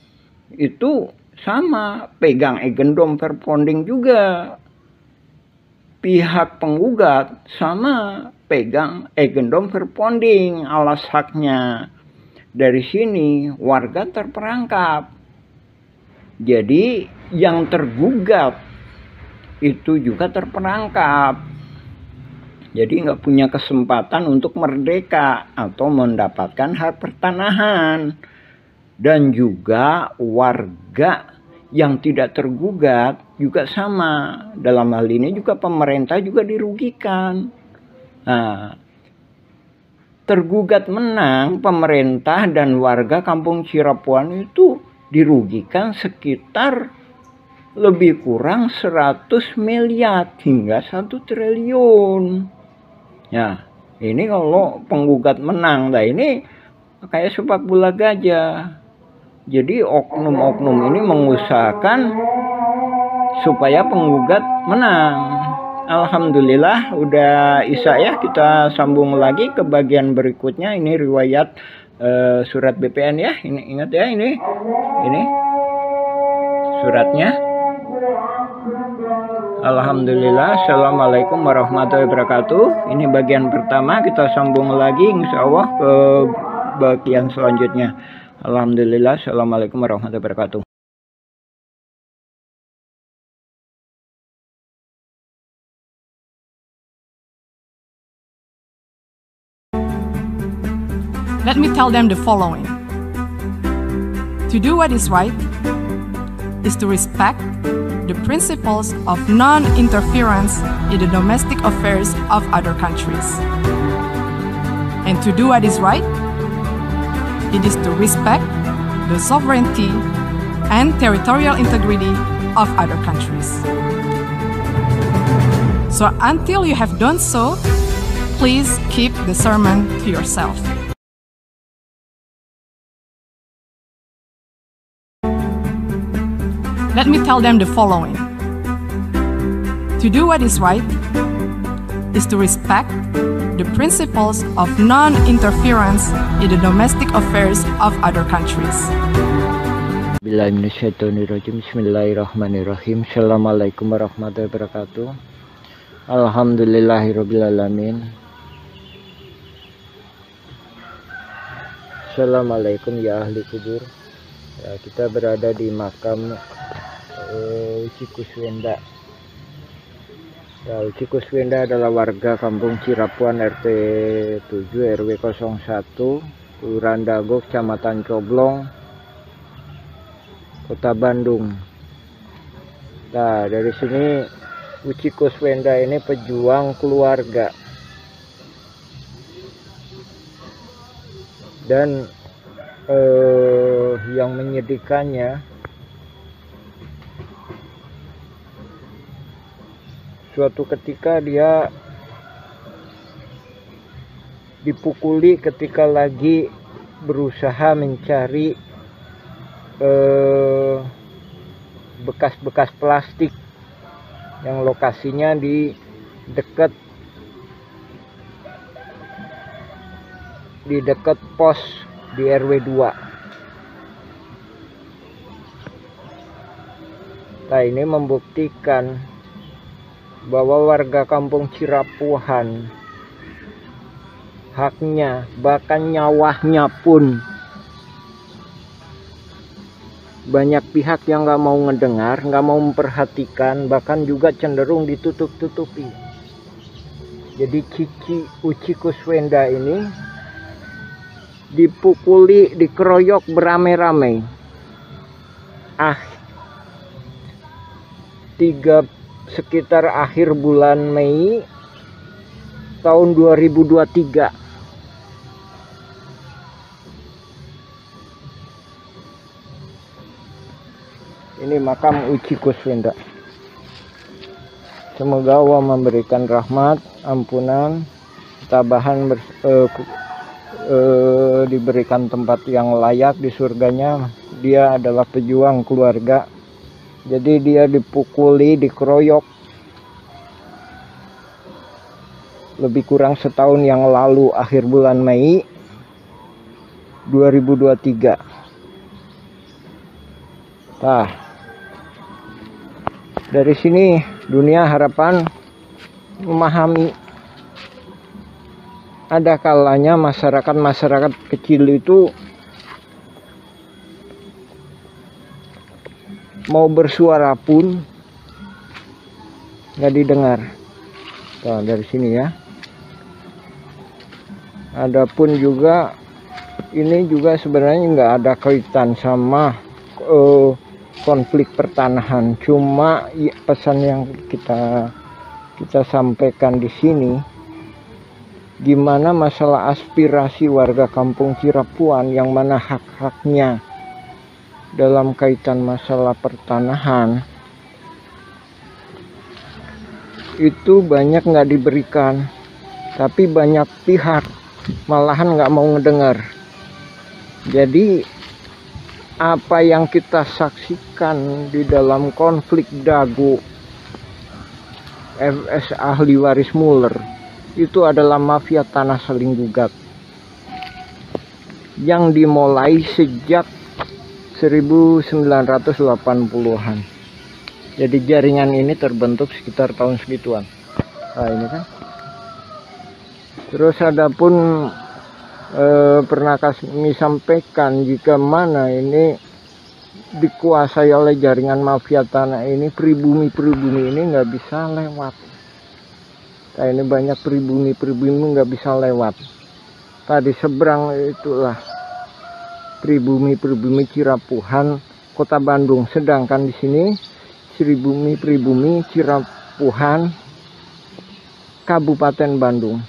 itu sama pegang Eigendom Verponding juga. Pihak penggugat sama pegang Eigendom Verponding alas haknya. dari sini warga terperangkap. Jadi yang tergugat itu juga terperangkap. Jadi nggak punya kesempatan untuk merdeka atau mendapatkan hak pertanahan. Dan juga warga yang tidak tergugat juga sama. Dalam hal ini juga pemerintah juga dirugikan. Nah, tergugat menang, pemerintah dan warga Kampung Cirapuan itu dirugikan sekitar lebih kurang 100 miliar hingga 1 triliun. Ya, ini kalau penggugat menang. Nah, ini kayak sepak bola gajah. Jadi oknum-oknum ini mengusahakan supaya penggugat menang. Alhamdulillah udah Isya ya, kita sambung lagi ke bagian berikutnya. Ini riwayat surat BPN ya. Ini ingat ya, ini suratnya. Alhamdulillah. Assalamualaikum warahmatullahi wabarakatuh. Ini bagian pertama, kita sambung lagi insya Allah ke bagian selanjutnya. Alhamdulillah. Assalamualaikum warahmatullahi wabarakatuh. Let me tell them the following. To do what is right is to respect the principles of non-interference in the domestic affairs of other countries. And to do what is right, it is to respect the sovereignty and territorial integrity of other countries. So until you have done so, please keep the sermon to yourself. Let me tell them the following. To do what is right is to respect the principles of non-interference in the domestic affairs of other countries. Bismillahirrahmanirrahim. Assalamualaikum warahmatullahi wabarakatuh. Alhamdulillahirrabbilalamin. Assalamualaikum ya ahli kubur. Ya, kita berada di makam Uci Kuswenda. Ya, Uci Kuswenda adalah warga Kampung Cirapuan RT 7 RW 01 Kelurahan Dago, Kecamatan Coblong, Kota Bandung. Nah, dari sini Uci Kuswenda ini pejuang keluarga. Dan yang menyedihkannya, suatu ketika dia dipukuli ketika lagi berusaha mencari bekas-bekas plastik yang lokasinya di dekat pos di RW 2. Nah, ini membuktikan bahwa warga Kampung Cirapuan haknya, bahkan nyawanya pun banyak pihak yang nggak mau ngedengar, nggak mau memperhatikan, bahkan juga cenderung ditutup-tutupi. Jadi Uci Kuswenda ini dipukuli, dikeroyok beramai-ramai. Sekitar akhir bulan Mei tahun 2023. Ini makam Uci Kuswenda. Semoga Allah memberikan rahmat, ampunan, tabahan, diberikan tempat yang layak di surganya. Dia adalah pejuang keluarga. Jadi dia dipukuli, dikeroyok lebih kurang setahun yang lalu, akhir bulan Mei 2023. Nah, dari sini Dunia Harapan memahami ada kalanya masyarakat kecil itu mau bersuara pun nggak didengar. Tuh, dari sini ya. Adapun juga ini juga sebenarnya nggak ada kaitan sama konflik pertanahan, cuma ya, pesan yang kita sampaikan di sini, gimana masalah aspirasi warga kampung Cirapuan yang mana hak-haknya dalam kaitan masalah pertanahan itu banyak nggak diberikan, tapi banyak pihak malahan nggak mau ngedengar. Jadi apa yang kita saksikan di dalam konflik Dago FS ahli waris Muller itu adalah mafia tanah saling gugat yang dimulai sejak 1980-an. Jadi jaringan ini terbentuk sekitar tahun segituan. Nah ini kan. Terus adapun pernah kami sampaikan jika mana ini dikuasai oleh jaringan mafia tanah ini, pribumi ini nggak bisa lewat. Nah ini banyak pribumi nggak bisa lewat. Tadi seberang itulah pribumi Cirapuhan Kota Bandung, sedangkan di sini pribumi Cirapuhan Kabupaten Bandung.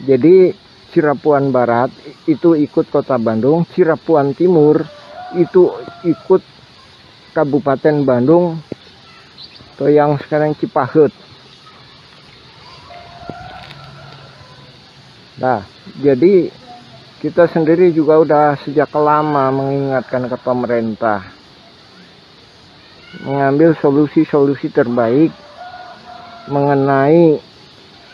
Jadi Cirapuan Barat itu ikut Kota Bandung, Cirapuan Timur itu ikut Kabupaten Bandung, atau yang sekarang Cipaheut. Nah, jadi kita sendiri juga udah sejak lama mengingatkan ke pemerintah mengambil solusi-solusi terbaik mengenai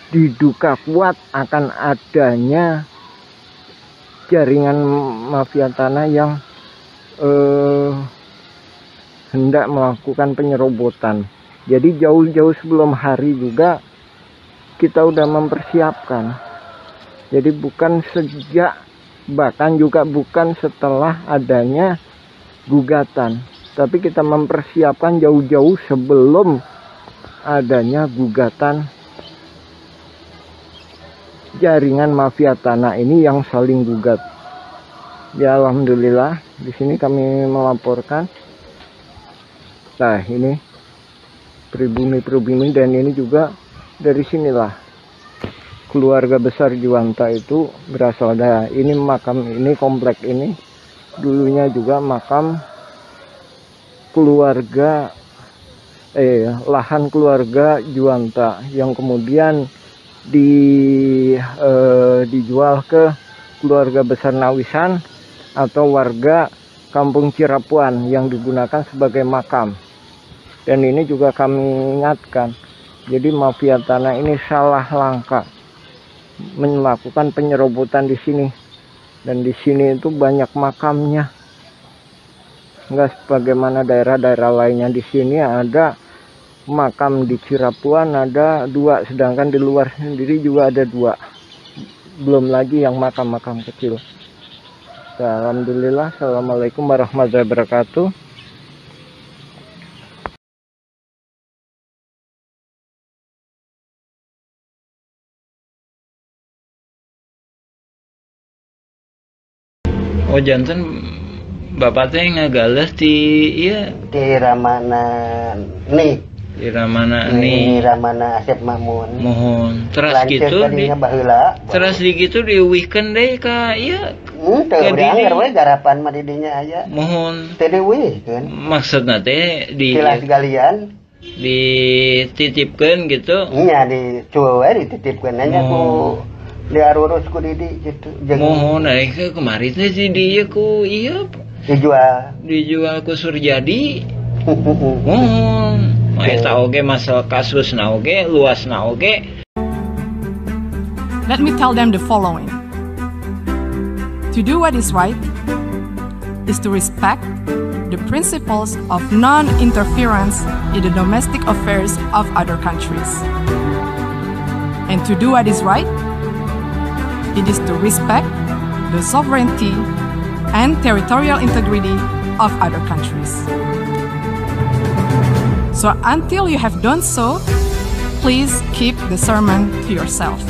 diduga kuat akan adanya jaringan mafia tanah yang hendak melakukan penyerobotan. Jadi jauh-jauh sebelum hari juga kita udah mempersiapkan. Jadi bukan sejak, bahkan juga bukan setelah adanya gugatan, tapi kita mempersiapkan jauh-jauh sebelum adanya gugatan jaringan mafia tanah ini yang saling gugat. Ya alhamdulillah di sini kami melaporkan. Nah ini pribumi dan ini juga dari sinilah keluarga besar Juwanta itu berasal. Nah ini makam ini, komplek ini dulunya juga makam keluarga lahan keluarga Juwanta yang kemudian dijual ke keluarga besar Nawisan atau warga kampung Cirapuan yang digunakan sebagai makam. Dan ini juga kami ingatkan, jadi mafia tanah ini salah langkah melakukan penyerobotan di sini, dan di sini itu banyak makamnya, enggak sebagaimana daerah-daerah lainnya. Di sini ada makam di Cirapuan ada 2, sedangkan di luar sendiri juga ada 2, belum lagi yang makam-makam kecil. Alhamdulillah. Assalamualaikum warahmatullahi wabarakatuh. Oh janten bapak teh ngagales di iya di Ramana nih. Di Ramana Di Ramana Asep Mamun. Mohon. Terus Lances gitu di baheula. terus di gitu diuwihkeun deui ka ieu. Teu anger we garapan mah di dinya aya. Mohon. Teu diuwihkeun. Maksudna teh di Kilas galian dititipkeun gitu. nya di cuwe dititipkeun nya ku diarurus ku Didi gitu. Mohon aing kemarin teh di dieu ku ieu dijual ku Surjadi. Mohon. Eta oge masalah kasusna oge, luasna oge. Let me tell them the following. To do what is right is to respect the principles of non-interference in the domestic affairs of other countries. And to do what is right, it is to respect the sovereignty and territorial integrity of other countries. So until you have done so, please keep the sermon to yourself.